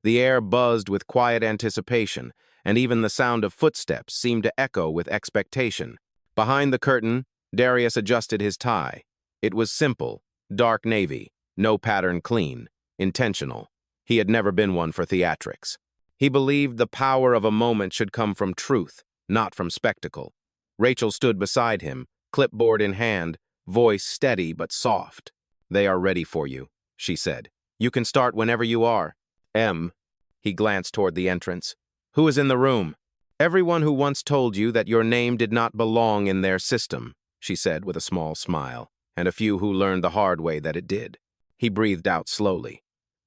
[SPEAKER 1] The air buzzed with quiet anticipation, and even the sound of footsteps seemed to echo with expectation. Behind the curtain, Darius adjusted his tie. It was simple, dark navy, no pattern clean, intentional. He had never been one for theatrics. He believed the power of a moment should come from truth, not from spectacle. Rachel stood beside him, clipboard in hand, voice steady but soft. "They are ready for you," she said. "You can start whenever you are." He glanced toward the entrance. "Who is in the room?" "Everyone who once told you that your name did not belong in their system," she said with a small smile, "and a few who learned the hard way that it did." He breathed out slowly.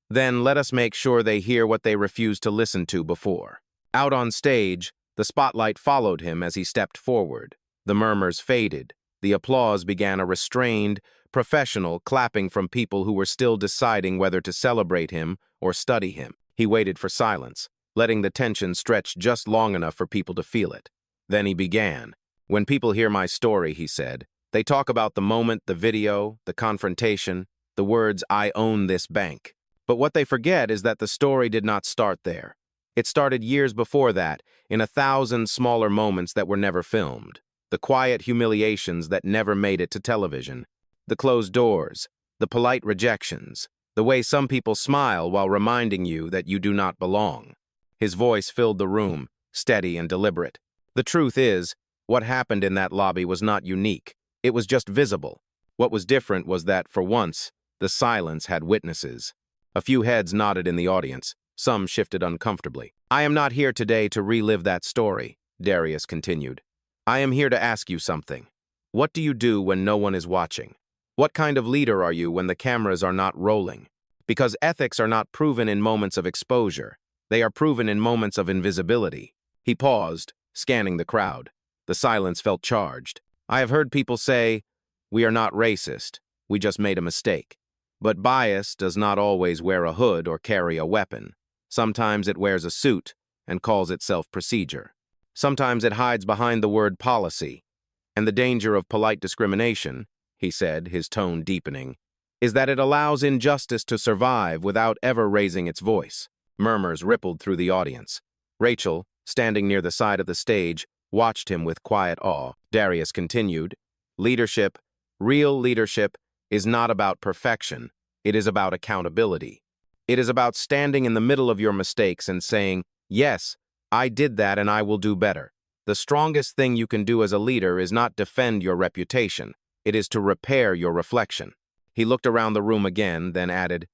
[SPEAKER 1] "Then let us make sure they hear what they refused to listen to before." Out on stage, the spotlight followed him as he stepped forward. The murmurs faded. The applause began a restrained, professional clapping from people who were still deciding whether to celebrate him or study him. He waited for silence, letting the tension stretch just long enough for people to feel it. Then he began. "When people hear my story," he said, "they talk about the moment, the video, the confrontation, the words, 'I own this bank.' But what they forget is that the story did not start there. It started years before that, in 1,000 smaller moments that were never filmed. The quiet humiliations that never made it to television. The closed doors, the polite rejections, the way some people smile while reminding you that you do not belong." His voice filled the room, steady and deliberate. "The truth is, what happened in that lobby was not unique. It was just visible. What was different was that, for once, the silence had witnesses." A few heads nodded in the audience. Some shifted uncomfortably. "I am not here today to relive that story," Darius continued. "I am here to ask you something. What do you do when no one is watching? What kind of leader are you when the cameras are not rolling? Because ethics are not proven in moments of exposure. They are proven in moments of invisibility." He paused, scanning the crowd. The silence felt charged. "I have heard people say, 'We are not racist. We just made a mistake.' But bias does not always wear a hood or carry a weapon. Sometimes it wears a suit and calls itself procedure. Sometimes it hides behind the word policy. And the danger of polite discrimination," he said, his tone deepening, "is that it allows injustice to survive without ever raising its voice." Murmurs rippled through the audience. Rachel, standing near the side of the stage, watched him with quiet awe. Darius continued, "Leadership, real leadership, is not about perfection. It is about accountability. It is about standing in the middle of your mistakes and saying, 'Yes, I did that and I will do better.' The strongest thing you can do as a leader is not defend your reputation. It is to repair your reflection." He looked around the room again, then added,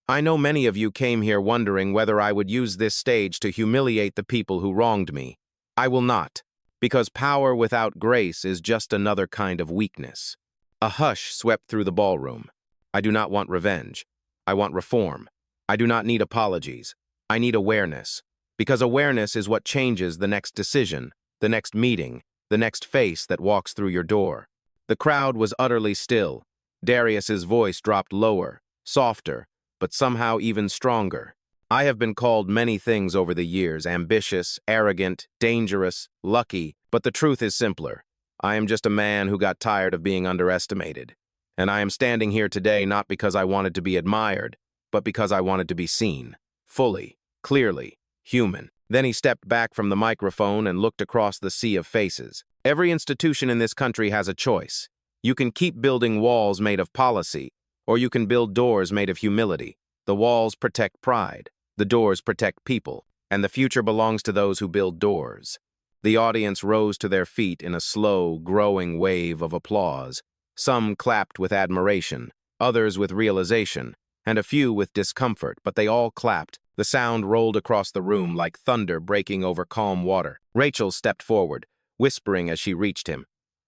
[SPEAKER 1] "I know many of you came here wondering whether I would use this stage to humiliate the people who wronged me. I will not, because power without grace is just another kind of weakness." A hush swept through the ballroom. "I do not want revenge. I want reform. I do not need apologies. I need awareness. Because awareness is what changes the next decision, the next meeting, the next face that walks through your door." The crowd was utterly still. Darius's voice dropped lower, softer, but somehow even stronger. "I have been called many things over the years, ambitious, arrogant, dangerous, lucky, but the truth is simpler. I am just a man who got tired of being underestimated. And I am standing here today not because I wanted to be admired, but because I wanted to be seen. Fully, clearly, human." Then he stepped back from the microphone and looked across the sea of faces. "Every institution in this country has a choice. You can keep building walls made of policy, or you can build doors made of humility. The walls protect pride, the doors protect people, and the future belongs to those who build doors." The audience rose to their feet in a slow, growing wave of applause. Some clapped with admiration, others with realization, and a few with discomfort, but they all clapped. The sound rolled across the room like thunder breaking over calm water. Rachel stepped forward. whispering as she reached him.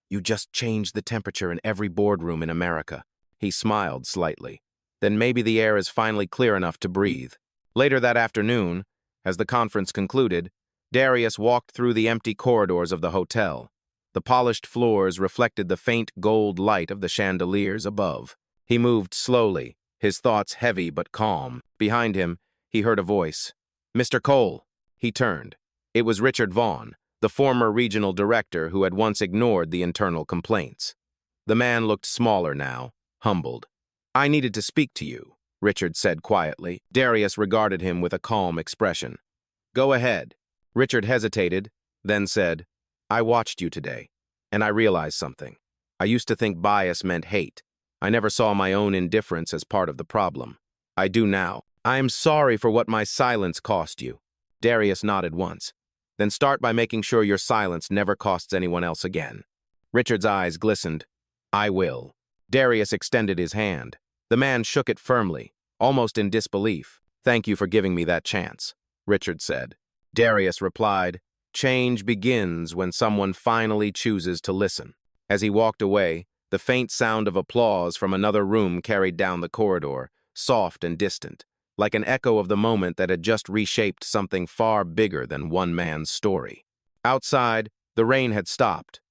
[SPEAKER 1] "You just changed the temperature in every boardroom in America." He smiled slightly. "Then maybe the air is finally clear enough to breathe." Later that afternoon, as the conference concluded, Darius walked through the empty corridors of the hotel. The polished floors reflected the faint gold light of the chandeliers above. He moved slowly, his thoughts heavy but calm. Behind him, he heard a voice. "Mr. Cole." He turned. It was Richard Vaughn, the former regional director who had once ignored the internal complaints. The man looked smaller now, humbled. "I needed to speak to you," Richard said quietly. Darius regarded him with a calm expression. "Go ahead." Richard hesitated, then said, "I watched you today, and I realized something. I used to think bias meant hate. I never saw my own indifference as part of the problem. I do now. I am sorry for what my silence cost you." Darius nodded once. "Then start by making sure your silence never costs anyone else again." Richard's eyes glistened. "I will." Darius extended his hand. The man shook it firmly, almost in disbelief. "Thank you for giving me that chance," Richard said. Darius replied, "Change begins when someone finally chooses to listen." As he walked away, the faint sound of applause from another room carried down the corridor, soft and distant, like an echo of the moment that had just reshaped something far bigger than one man's story. Outside, the rain had stopped.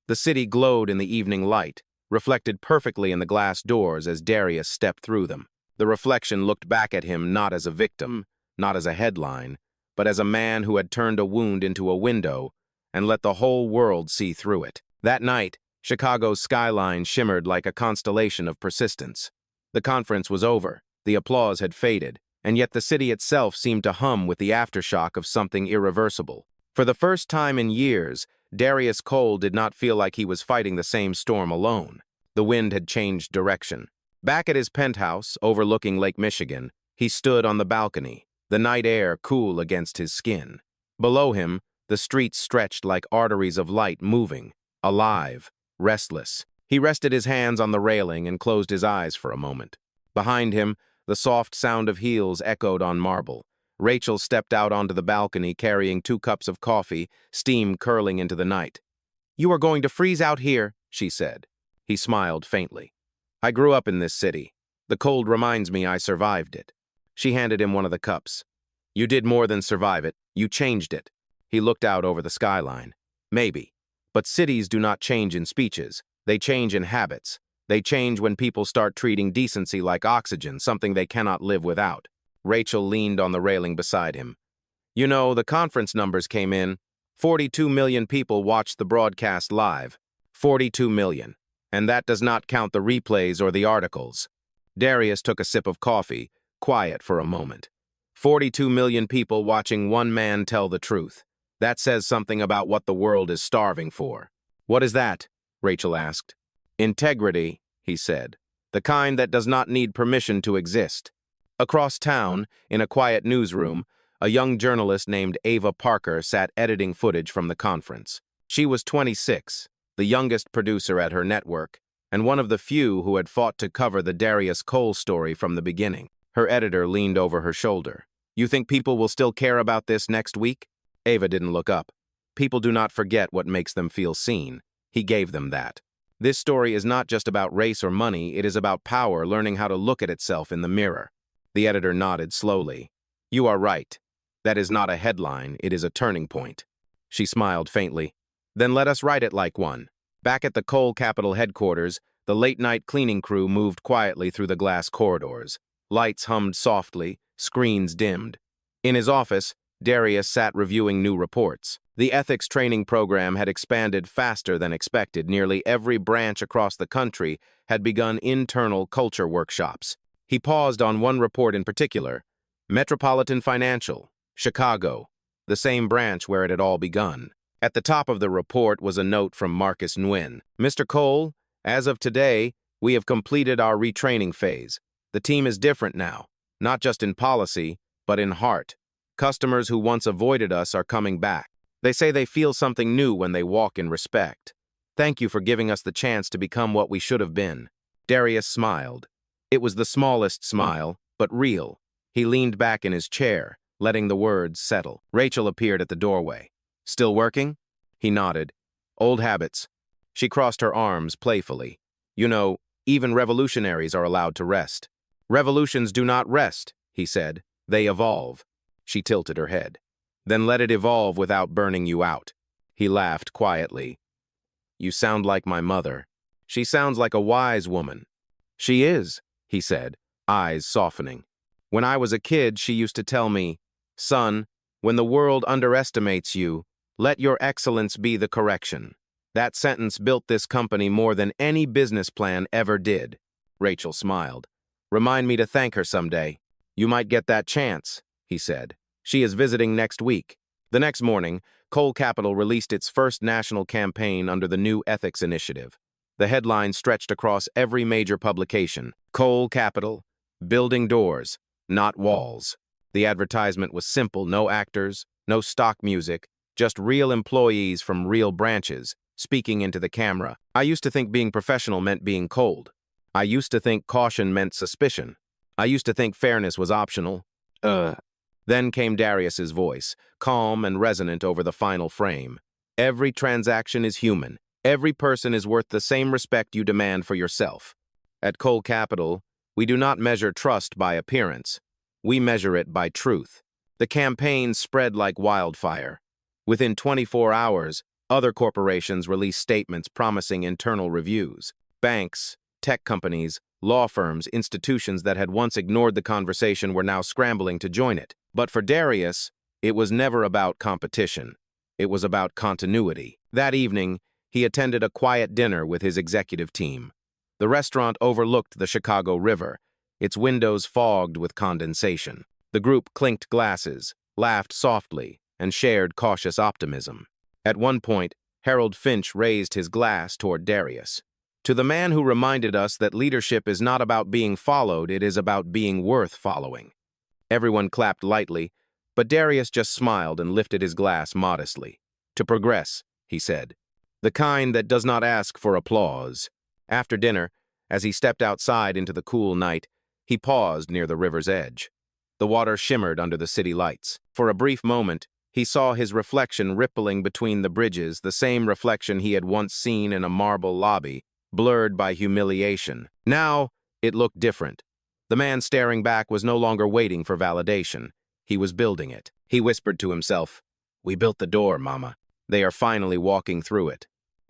[SPEAKER 1] The city glowed in the evening light, reflected perfectly in the glass doors as Darius stepped through them. The reflection looked back at him not as a victim, not as a headline, but as a man who had turned a wound into a window and let the whole world see through it. That night, Chicago's skyline shimmered like a constellation of persistence. The conference was over, the applause had faded, and yet the city itself seemed to hum with the aftershock of something irreversible. For the first time in years, Darius Cole did not feel like he was fighting the same storm alone. The wind had changed direction. Back at his penthouse, overlooking Lake Michigan, he stood on the balcony, the night air cool against his skin. Below him, the streets stretched like arteries of light moving, alive, restless. He rested his hands on the railing and closed his eyes for a moment. Behind him, the soft sound of heels echoed on marble. Rachel stepped out onto the balcony carrying 2 cups of coffee, steam curling into the night. "You are going to freeze out here," she said. He smiled faintly. "I grew up in this city. The cold reminds me I survived it." She handed him one of the cups. "You did more than survive it. You changed it." He looked out over the skyline. "Maybe. But cities do not change in speeches. They change in habits. They change when people start treating decency like oxygen, something they cannot live without." Rachel leaned on the railing beside him. "You know, the conference numbers came in. 42 million people watched the broadcast live. 42 million. And that does not count the replays or the articles." Darius took a sip of coffee, quiet for a moment. 42 million people watching one man tell the truth. That says something about what the world is starving for. "What is that?" Rachel asked. "Integrity," he said. "The kind that does not need permission to exist." Across town, in a quiet newsroom, a young journalist named Ava Parker sat editing footage from the conference. She was 26, the youngest producer at her network, and one of the few who had fought to cover the Darius Cole story from the beginning. Her editor leaned over her shoulder. "You think people will still care about this next week?" Ava didn't look up. "People do not forget what makes them feel seen." He gave them that. "This story is not just about race or money, it is about power learning how to look at itself in the mirror." The editor nodded slowly. "You are right. That is not a headline, it is a turning point." She smiled faintly. "Then let us write it like one." Back at the Cole Capital headquarters, the late-night cleaning crew moved quietly through the glass corridors. Lights hummed softly, screens dimmed. In his office, Darius sat reviewing new reports. The ethics training program had expanded faster than expected. Nearly every branch across the country had begun internal culture workshops. He paused on one report in particular, Metropolitan Financial, Chicago, the same branch where it had all begun. At the top of the report was a note from Marcus Nguyen. "Mr. Cole, as of today, we have completed our retraining phase. The team is different now, not just in policy, but in heart. Customers who once avoided us are coming back. They say they feel something new when they walk in respect. Thank you for giving us the chance to become what we should have been." Darius smiled. It was the smallest smile, but real. He leaned back in his chair, letting the words settle. Rachel appeared at the doorway. "Still working?" He nodded. Old habits. She crossed her arms playfully. You know, even revolutionaries are allowed to rest. Revolutions do not rest, he said. They evolve. She tilted her head. Then let it evolve without burning you out. He laughed quietly. You sound like my mother. She sounds like a wise woman. She is, he said, eyes softening. When I was a kid, she used to tell me, son, when the world underestimates you, let your excellence be the correction. That sentence built this company more than any business plan ever did. Rachel smiled. Remind me to thank her someday. You might get that chance, he said. She is visiting next week. The next morning, Cole Capital released its first national campaign under the new ethics initiative. The headline stretched across every major publication. Cole Capital, building doors, not walls. The advertisement was simple, no actors, no stock music, just real employees from real branches, speaking into the camera. I used to think being professional meant being cold. I used to think caution meant suspicion. I used to think fairness was optional. Then came Darius's voice, calm and resonant over the final frame. Every transaction is human. Every person is worth the same respect you demand for yourself. At Cole Capital, we do not measure trust by appearance. We measure it by truth. The campaign spread like wildfire. Within 24 hours, other corporations released statements promising internal reviews. Banks, tech companies, law firms, institutions that had once ignored the conversation were now scrambling to join it. But for Darius, it was never about competition. It was about continuity. That evening, he attended a quiet dinner with his executive team. The restaurant overlooked the Chicago River, its windows fogged with condensation. The group clinked glasses, laughed softly, and shared cautious optimism. At one point, Harold Finch raised his glass toward Darius. To the man who reminded us that leadership is not about being followed, it is about being worth following. Everyone clapped lightly, but Darius just smiled and lifted his glass modestly. To progress, he said. The kind that does not ask for applause. After dinner, as he stepped outside into the cool night, he paused near the river's edge. The water shimmered under the city lights. For a brief moment, he saw his reflection rippling between the bridges, the same reflection he had once seen in a marble lobby, blurred by humiliation. Now, it looked different. The man staring back was no longer waiting for validation. He was building it. He whispered to himself, "We built the door, Mama. They are finally walking through it."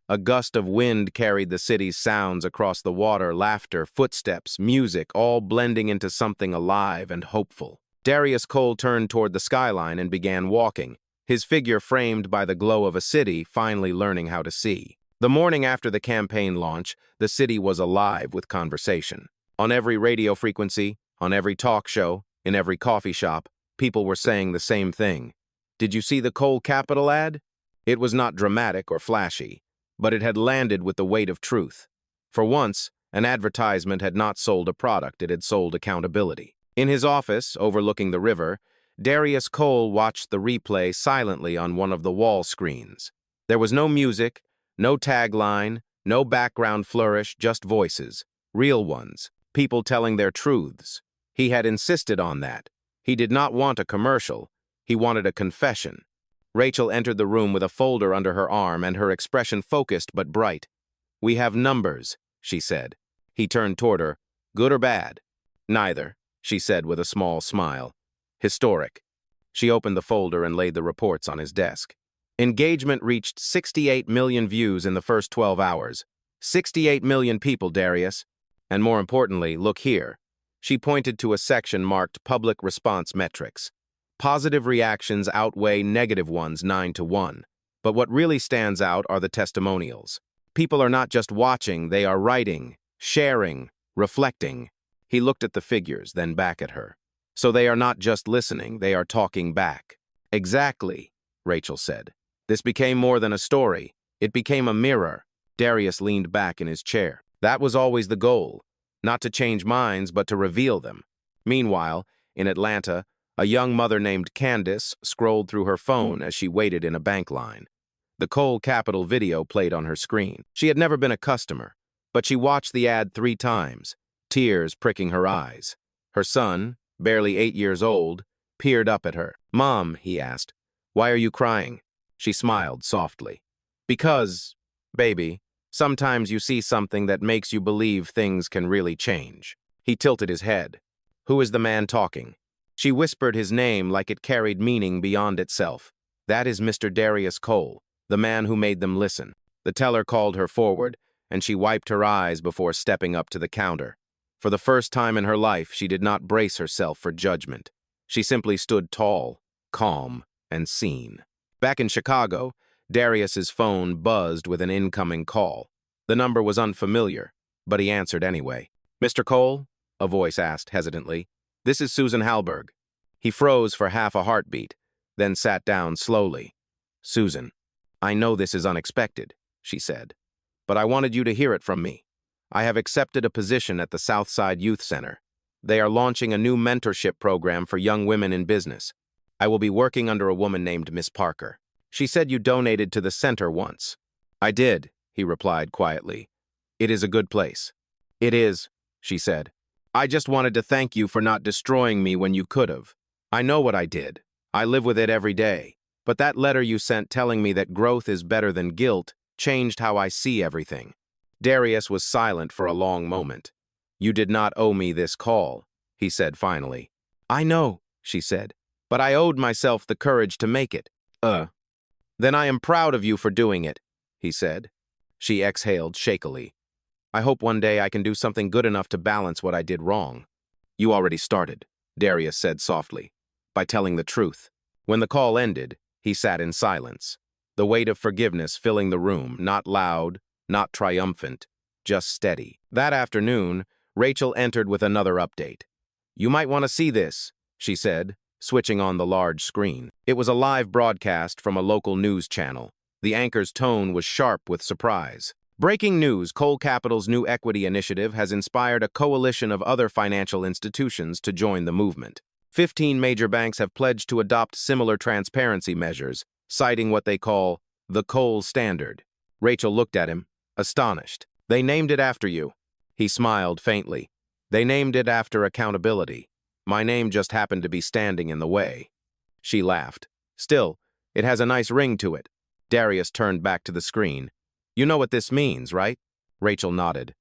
[SPEAKER 1] A gust of wind carried the city's sounds across the water, laughter, footsteps, music, all blending into something alive and hopeful. Darius Cole turned toward the skyline and began walking, his figure framed by the glow of a city finally learning how to see. The morning after the campaign launch, the city was alive with conversation. On every radio frequency, on every talk show, in every coffee shop, people were saying the same thing. Did you see the Cole Capital ad? It was not dramatic or flashy, but it had landed with the weight of truth. For once, an advertisement had not sold a product, it had sold accountability. In his office, overlooking the river, Darius Cole watched the replay silently on one of the wall screens. There was no music, no tagline, no background flourish, just voices, real ones, people telling their truths. He had insisted on that. He did not want a commercial. He wanted a confession. Rachel entered the room with a folder under her arm and her expression focused but bright. "We have numbers," she said. He turned toward her. "Good or bad?" "Neither," she said with a small smile. "Historic." She opened the folder and laid the reports on his desk. Engagement reached 68 million views in the first 12 hours. 68 million people, Darius. And more importantly, look here. She pointed to a section marked Public Response Metrics. Positive reactions outweigh negative ones 9-1. But what really stands out are the testimonials. People are not just watching, they are writing, sharing, reflecting. He looked at the figures, then back at her. So they are not just listening, they are talking back. Exactly, Rachel said. This became more than a story. It became a mirror. Darius leaned back in his chair. That was always the goal. Not to change minds, but to reveal them. Meanwhile, in Atlanta, a young mother named Candace scrolled through her phone as she waited in a bank line. The Cole Capital video played on her screen. She had never been a customer, but she watched the ad 3 times, tears pricking her eyes. Her son, barely 8 years old, peered up at her. "Mom," he asked, "why are you crying?" She smiled softly. "Because," Baby, sometimes you see something that makes you believe things can really change. He tilted his head. Who is the man talking? She whispered his name like it carried meaning beyond itself. That is Mr. Darius Cole, the man who made them listen. The teller called her forward, and she wiped her eyes before stepping up to the counter. For the first time in her life, she did not brace herself for judgment. She simply stood tall, calm, and seen. Back in Chicago, Darius's phone buzzed with an incoming call. The number was unfamiliar, but he answered anyway. "Mr. Cole?" a voice asked hesitantly. "This is Susan Halberg." He froze for half a heartbeat, then sat down slowly. "Susan, I know this is unexpected," she said, "but I wanted you to hear it from me. I have accepted a position at the Southside Youth Center. They are launching a new mentorship program for young women in business. I will be working under a woman named Miss Parker. She said you donated to the center once." "I did," he replied quietly. "It is a good place." "It is," she said. "I just wanted to thank you for not destroying me when you could have. I know what I did. I live with it every day. But that letter you sent telling me that growth is better than guilt changed how I see everything." Darius was silent for a long moment. "You did not owe me this call," he said finally. "I know," she said, "but I owed myself the courage to make it." Then I am proud of you for doing it," he said. She exhaled shakily. "I hope one day I can do something good enough to balance what I did wrong." "You already started," Darius said softly, "by telling the truth." When the call ended, he sat in silence, the weight of forgiveness filling the room, not loud, not triumphant, just steady. That afternoon, Rachel entered with another update. "You might want to see this," she said, switching on the large screen. It was a live broadcast from a local news channel. The anchor's tone was sharp with surprise. "Breaking news, Cole Capital's new equity initiative has inspired a coalition of other financial institutions to join the movement. 15 major banks have pledged to adopt similar transparency measures, citing what they call the Cole Standard." Rachel looked at him, astonished. "They named it after you." He smiled faintly. "They named it after accountability. My name just happened to be standing in the way." She laughed. "Still, it has a nice ring to it." Darius turned back to the screen. "You know what this means, right?" Rachel nodded.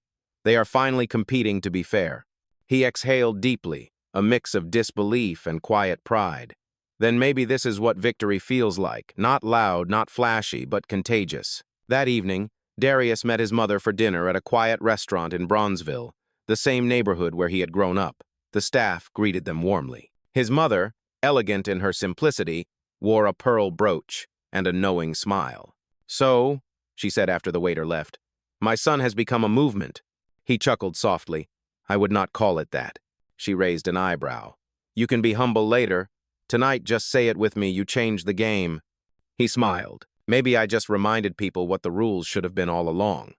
[SPEAKER 1] "They are finally competing to be fair." He exhaled deeply, a mix of disbelief and quiet pride. Then maybe this is what victory feels like, not loud, not flashy, but contagious. That evening, Darius met his mother for dinner at a quiet restaurant in Bronzeville, the same neighborhood where he had grown up. The staff greeted them warmly. His mother, elegant in her simplicity, wore a pearl brooch and a knowing smile. "So," she said after the waiter left, "my son has become a movement." He chuckled softly. "I would not call it that." She raised an eyebrow. "You can be humble later. Tonight, just say it with me, you changed the game." He smiled. "Maybe I just reminded people what the rules should have been all along."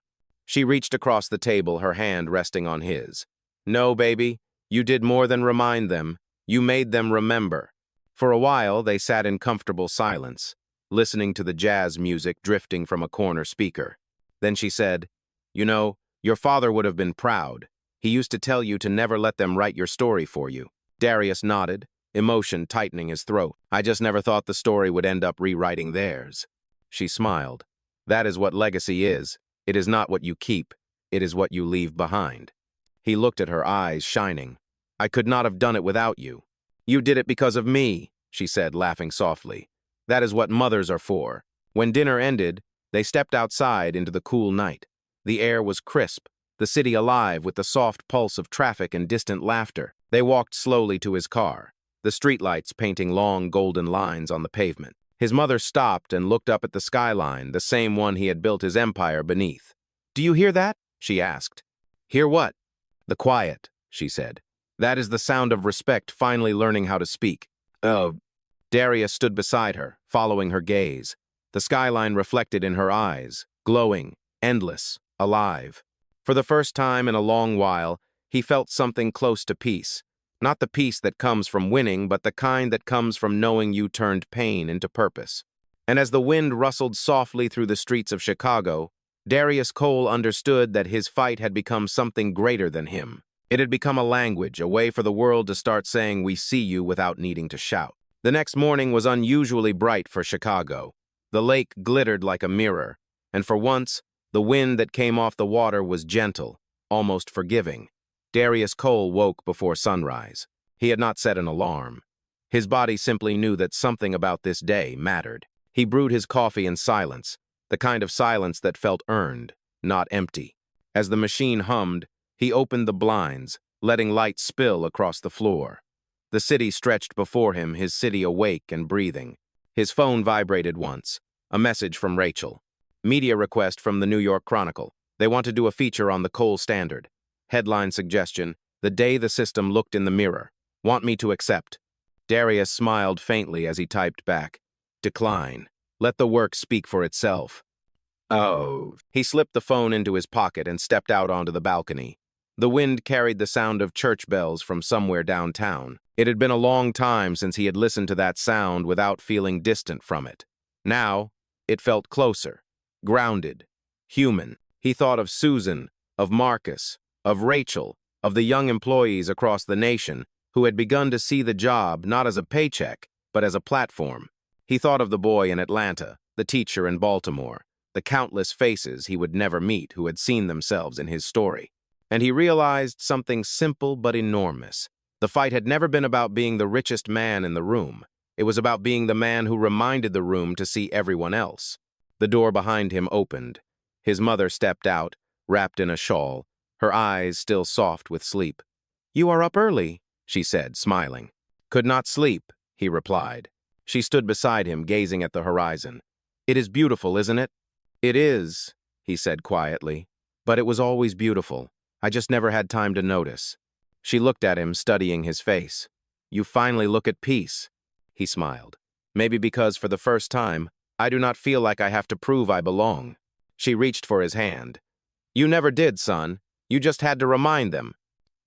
[SPEAKER 1] She reached across the table, her hand resting on his. "No, baby. You did more than remind them. You made them remember." For a while, they sat in comfortable silence, listening to the jazz music drifting from a corner speaker. Then she said, "You know, your father would have been proud. He used to tell you to never let them write your story for you." Darius nodded, emotion tightening his throat. "I just never thought the story would end up rewriting theirs." She smiled. "That is what legacy is. It is not what you keep. It is what you leave behind." He looked at her, eyes shining. "I could not have done it without you." "You did it because of me," she said, laughing softly. "That is what mothers are for." When dinner ended, they stepped outside into the cool night. The air was crisp, the city alive with the soft pulse of traffic and distant laughter. They walked slowly to his car, the streetlights painting long golden lines on the pavement. His mother stopped and looked up at the skyline, the same one he had built his empire beneath. "Do you hear that?" she asked. "Hear what?" "The quiet," she said. "That is the sound of respect finally learning how to speak." "Oh." Darius stood beside her, following her gaze. The skyline reflected in her eyes, glowing, endless, alive. For the first time in a long while, he felt something close to peace. Not the peace that comes from winning, but the kind that comes from knowing you turned pain into purpose. And as the wind rustled softly through the streets of Chicago, Darius Cole understood that his fight had become something greater than him. It had become a language, a way for the world to start saying "we see you" without needing to shout. The next morning was unusually bright for Chicago. The lake glittered like a mirror, and for once, The wind that came off the water was gentle, almost forgiving. Darius Cole woke before sunrise. He had not set an alarm. His body simply knew that something about this day mattered. He brewed his coffee in silence, the kind of silence that felt earned, not empty. As the machine hummed, he opened the blinds, letting light spill across the floor. The city stretched before him, his city awake and breathing. His phone vibrated once. A message from Rachel. Media request from the New York Chronicle. They want to do a feature on the Cole Standard. Headline suggestion, "The day the system looked in the mirror. Want me to accept?" Darius smiled faintly as he typed back, "Decline. Let the work speak for itself." Oh. He slipped the phone into his pocket and stepped out onto the balcony. The wind carried the sound of church bells from somewhere downtown. It had been a long time since he had listened to that sound without feeling distant from it. Now, it felt closer, grounded, human. He thought of Susan, of Marcus, of Rachel, of the young employees across the nation who had begun to see the job not as a paycheck, but as a platform. He thought of the boy in Atlanta, the teacher in Baltimore, the countless faces he would never meet who had seen themselves in his story. And he realized something simple but enormous. The fight had never been about being the richest man in the room. It was about being the man who reminded the room to see everyone else. The door behind him opened. His mother stepped out, wrapped in a shawl, her eyes still soft with sleep. "You are up early," she said, smiling. "Could not sleep," he replied. She stood beside him, gazing at the horizon. "It is beautiful, isn't it?" "It is," he said quietly. "But it was always beautiful. I just never had time to notice." She looked at him, studying his face. "You finally look at peace," he smiled. "Maybe because, for the first time, I do not feel like I have to prove I belong." She reached for his hand. "You never did, son. You just had to remind them."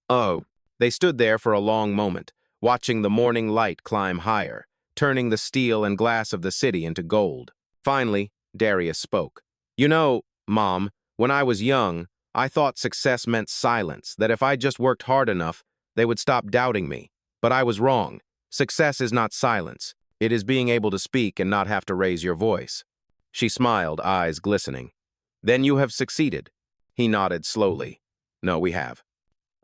[SPEAKER 1] "Oh." They stood there for a long moment, watching the morning light climb higher, turning the steel and glass of the city into gold. Finally, Darius spoke. "You know, Mom, when I was young, I thought success meant silence, that if I just worked hard enough, they would stop doubting me. But I was wrong. Success is not silence. It is being able to speak and not have to raise your voice." She smiled, eyes glistening. "Then you have succeeded." He nodded slowly. "No, we have."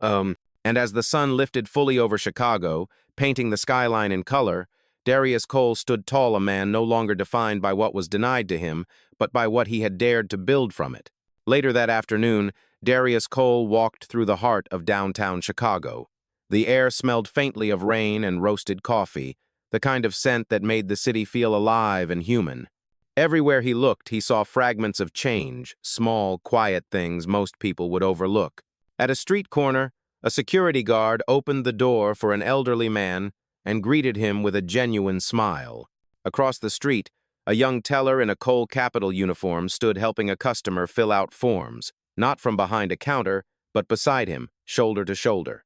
[SPEAKER 1] And as the sun lifted fully over Chicago, painting the skyline in color, Darius Cole stood tall, a man no longer defined by what was denied to him, but by what he had dared to build from it. Later that afternoon, Darius Cole walked through the heart of downtown Chicago. The air smelled faintly of rain and roasted coffee, the kind of scent that made the city feel alive and human. Everywhere he looked, he saw fragments of change, small, quiet things most people would overlook. At a street corner, a security guard opened the door for an elderly man and greeted him with a genuine smile. Across the street, a young teller in a Cole Capital uniform stood helping a customer fill out forms, not from behind a counter, but beside him, shoulder to shoulder.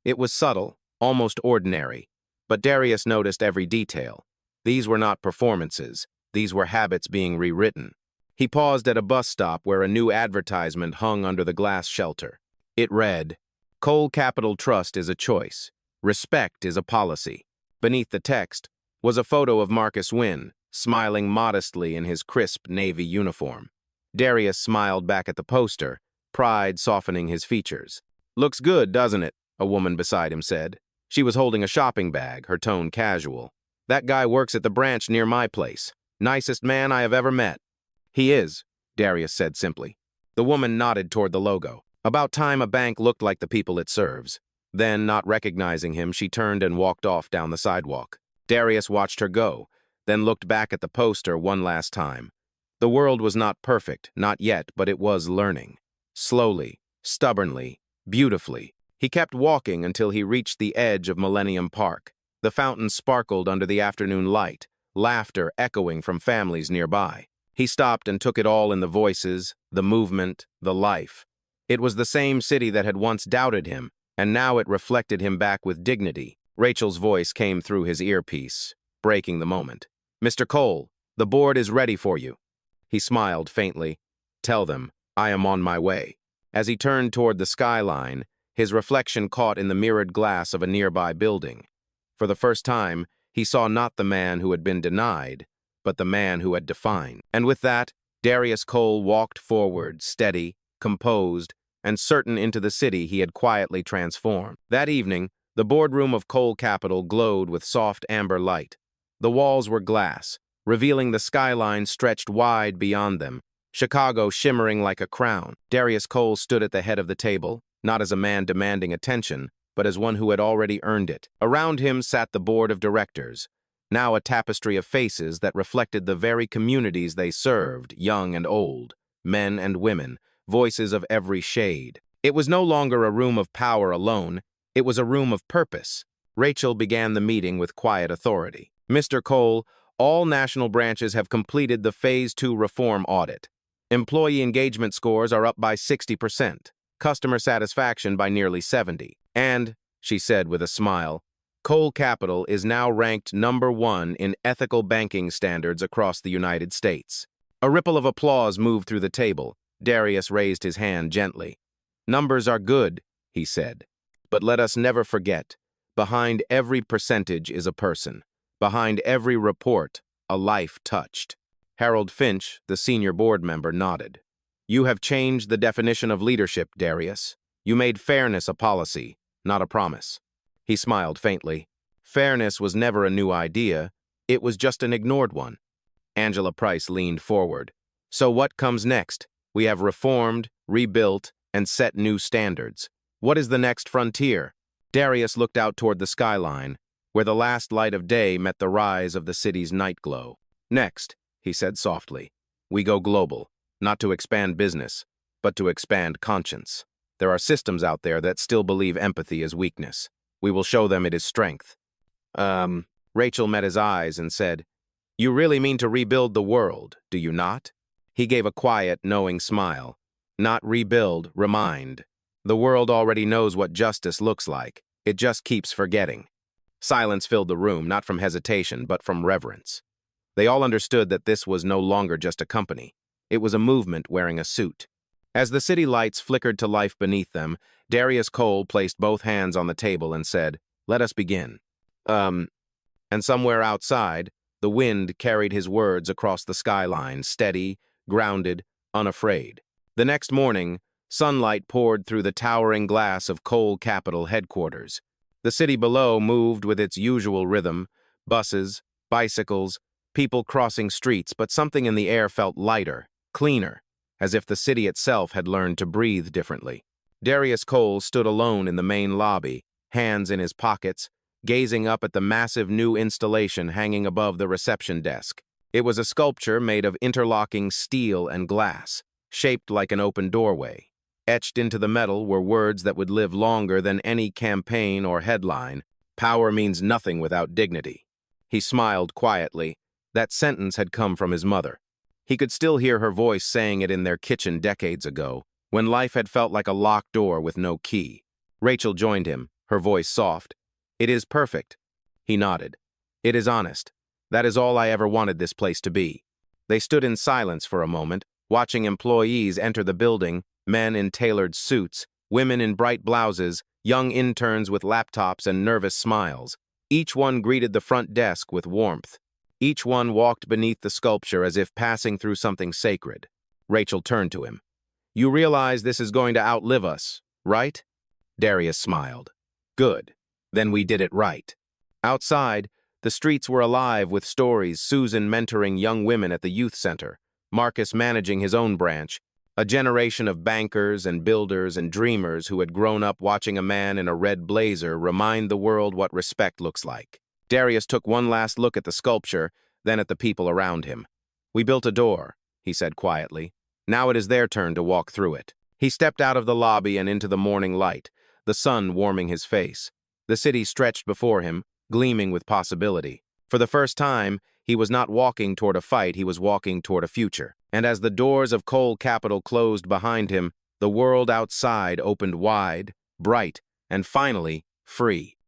[SPEAKER 1] It was subtle, almost ordinary, but Darius noticed every detail. These were not performances. These were habits being rewritten. He paused at a bus stop where a new advertisement hung under the glass shelter. It read, "Cole Capital Trust is a choice. Respect is a policy." Beneath the text was a photo of Marcus Wynn, smiling modestly in his crisp navy uniform. Darius smiled back at the poster, pride softening his features. "Looks good, doesn't it?" a woman beside him said. She was holding a shopping bag, her tone casual. "That guy works at the branch near my place. Nicest man I have ever met." "He is," Darius said simply. The woman nodded toward the logo. About time a bank looked like the people it serves. Then, not recognizing him, she turned and walked off down the sidewalk. Darius watched her go, then looked back at the poster one last time. The world was not perfect, not yet, but it was learning. Slowly, stubbornly, beautifully. He kept walking until he reached the edge of Millennium Park. The fountain sparkled under the afternoon light, laughter echoing from families nearby. He stopped and took it all in, the voices, the movement, the life. It was the same city that had once doubted him, and now it reflected him back with dignity. Rachel's voice came through his earpiece, breaking the moment. "Mr. Cole, the board is ready for you." He smiled faintly. "Tell them, I am on my way." As he turned toward the skyline, his reflection caught in the mirrored glass of a nearby building. For the first time, he saw not the man who had been denied, but the man who had defined. And with that, Darius Cole walked forward, steady, composed, and certain into the city he had quietly transformed. That evening, the boardroom of Cole Capital glowed with soft amber light. The walls were glass, revealing the skyline stretched wide beyond them, Chicago shimmering like a crown. Darius Cole stood at the head of the table, not as a man demanding attention, but as one who had already earned it. Around him sat the board of directors, now a tapestry of faces that reflected the very communities they served, young and old, men and women, voices of every shade. It was no longer a room of power alone, it was a room of purpose. Rachel began the meeting with quiet authority. Mr. Cole, all national branches have completed the Phase 2 reform audit. Employee engagement scores are up by 60%, customer satisfaction by nearly 70%. And, she said with a smile, Cole Capital is now ranked #1 in ethical banking standards across the United States. A ripple of applause moved through the table. Darius raised his hand gently. Numbers are good, he said. But let us never forget, behind every percentage is a person. Behind every report, a life touched. Harold Finch, the senior board member, nodded. You have changed the definition of leadership, Darius. You made fairness a policy, not a promise. He smiled faintly. Fairness was never a new idea. It was just an ignored one. Angela Price leaned forward. So what comes next? We have reformed, rebuilt, and set new standards. What is the next frontier? Darius looked out toward the skyline, where the last light of day met the rise of the city's night glow. Next, he said softly, we go global, not to expand business, but to expand conscience. There are systems out there that still believe empathy is weakness. We will show them it is strength. Rachel met his eyes and said, You really mean to rebuild the world, do you not? He gave a quiet, knowing smile. Not rebuild, remind. The world already knows what justice looks like. It just keeps forgetting. Silence filled the room, not from hesitation, but from reverence. They all understood that this was no longer just a company. It was a movement wearing a suit. As the city lights flickered to life beneath them, Darius Cole placed both hands on the table and said, Let us begin. And somewhere outside, the wind carried his words across the skyline, steady, grounded, unafraid. The next morning, sunlight poured through the towering glass of Cole Capital headquarters. The city below moved with its usual rhythm, buses, bicycles, people crossing streets, but something in the air felt lighter, cleaner, as if the city itself had learned to breathe differently. Darius Cole stood alone in the main lobby, hands in his pockets, gazing up at the massive new installation hanging above the reception desk. It was a sculpture made of interlocking steel and glass, shaped like an open doorway. Etched into the metal were words that would live longer than any campaign or headline. Power means nothing without dignity. He smiled quietly. That sentence had come from his mother. He could still hear her voice saying it in their kitchen decades ago, when life had felt like a locked door with no key. Rachel joined him, her voice soft. It is perfect. He nodded. It is honest. That is all I ever wanted this place to be. They stood in silence for a moment, watching employees enter the building, men in tailored suits, women in bright blouses, young interns with laptops and nervous smiles. Each one greeted the front desk with warmth. Each one walked beneath the sculpture as if passing through something sacred. Rachel turned to him. You realize this is going to outlive us, right? Darius smiled. Good. Then we did it right. Outside, the streets were alive with stories, Susan mentoring young women at the youth center, Marcus managing his own branch, a generation of bankers and builders and dreamers who had grown up watching a man in a red blazer remind the world what respect looks like. Darius took one last look at the sculpture, then at the people around him. We built a door, he said quietly. Now it is their turn to walk through it. He stepped out of the lobby and into the morning light, the sun warming his face. The city stretched before him, gleaming with possibility. For the first time, he was not walking toward a fight, he was walking toward a future. And as the doors of Cole Capital closed behind him, the world outside opened wide, bright, and finally, free.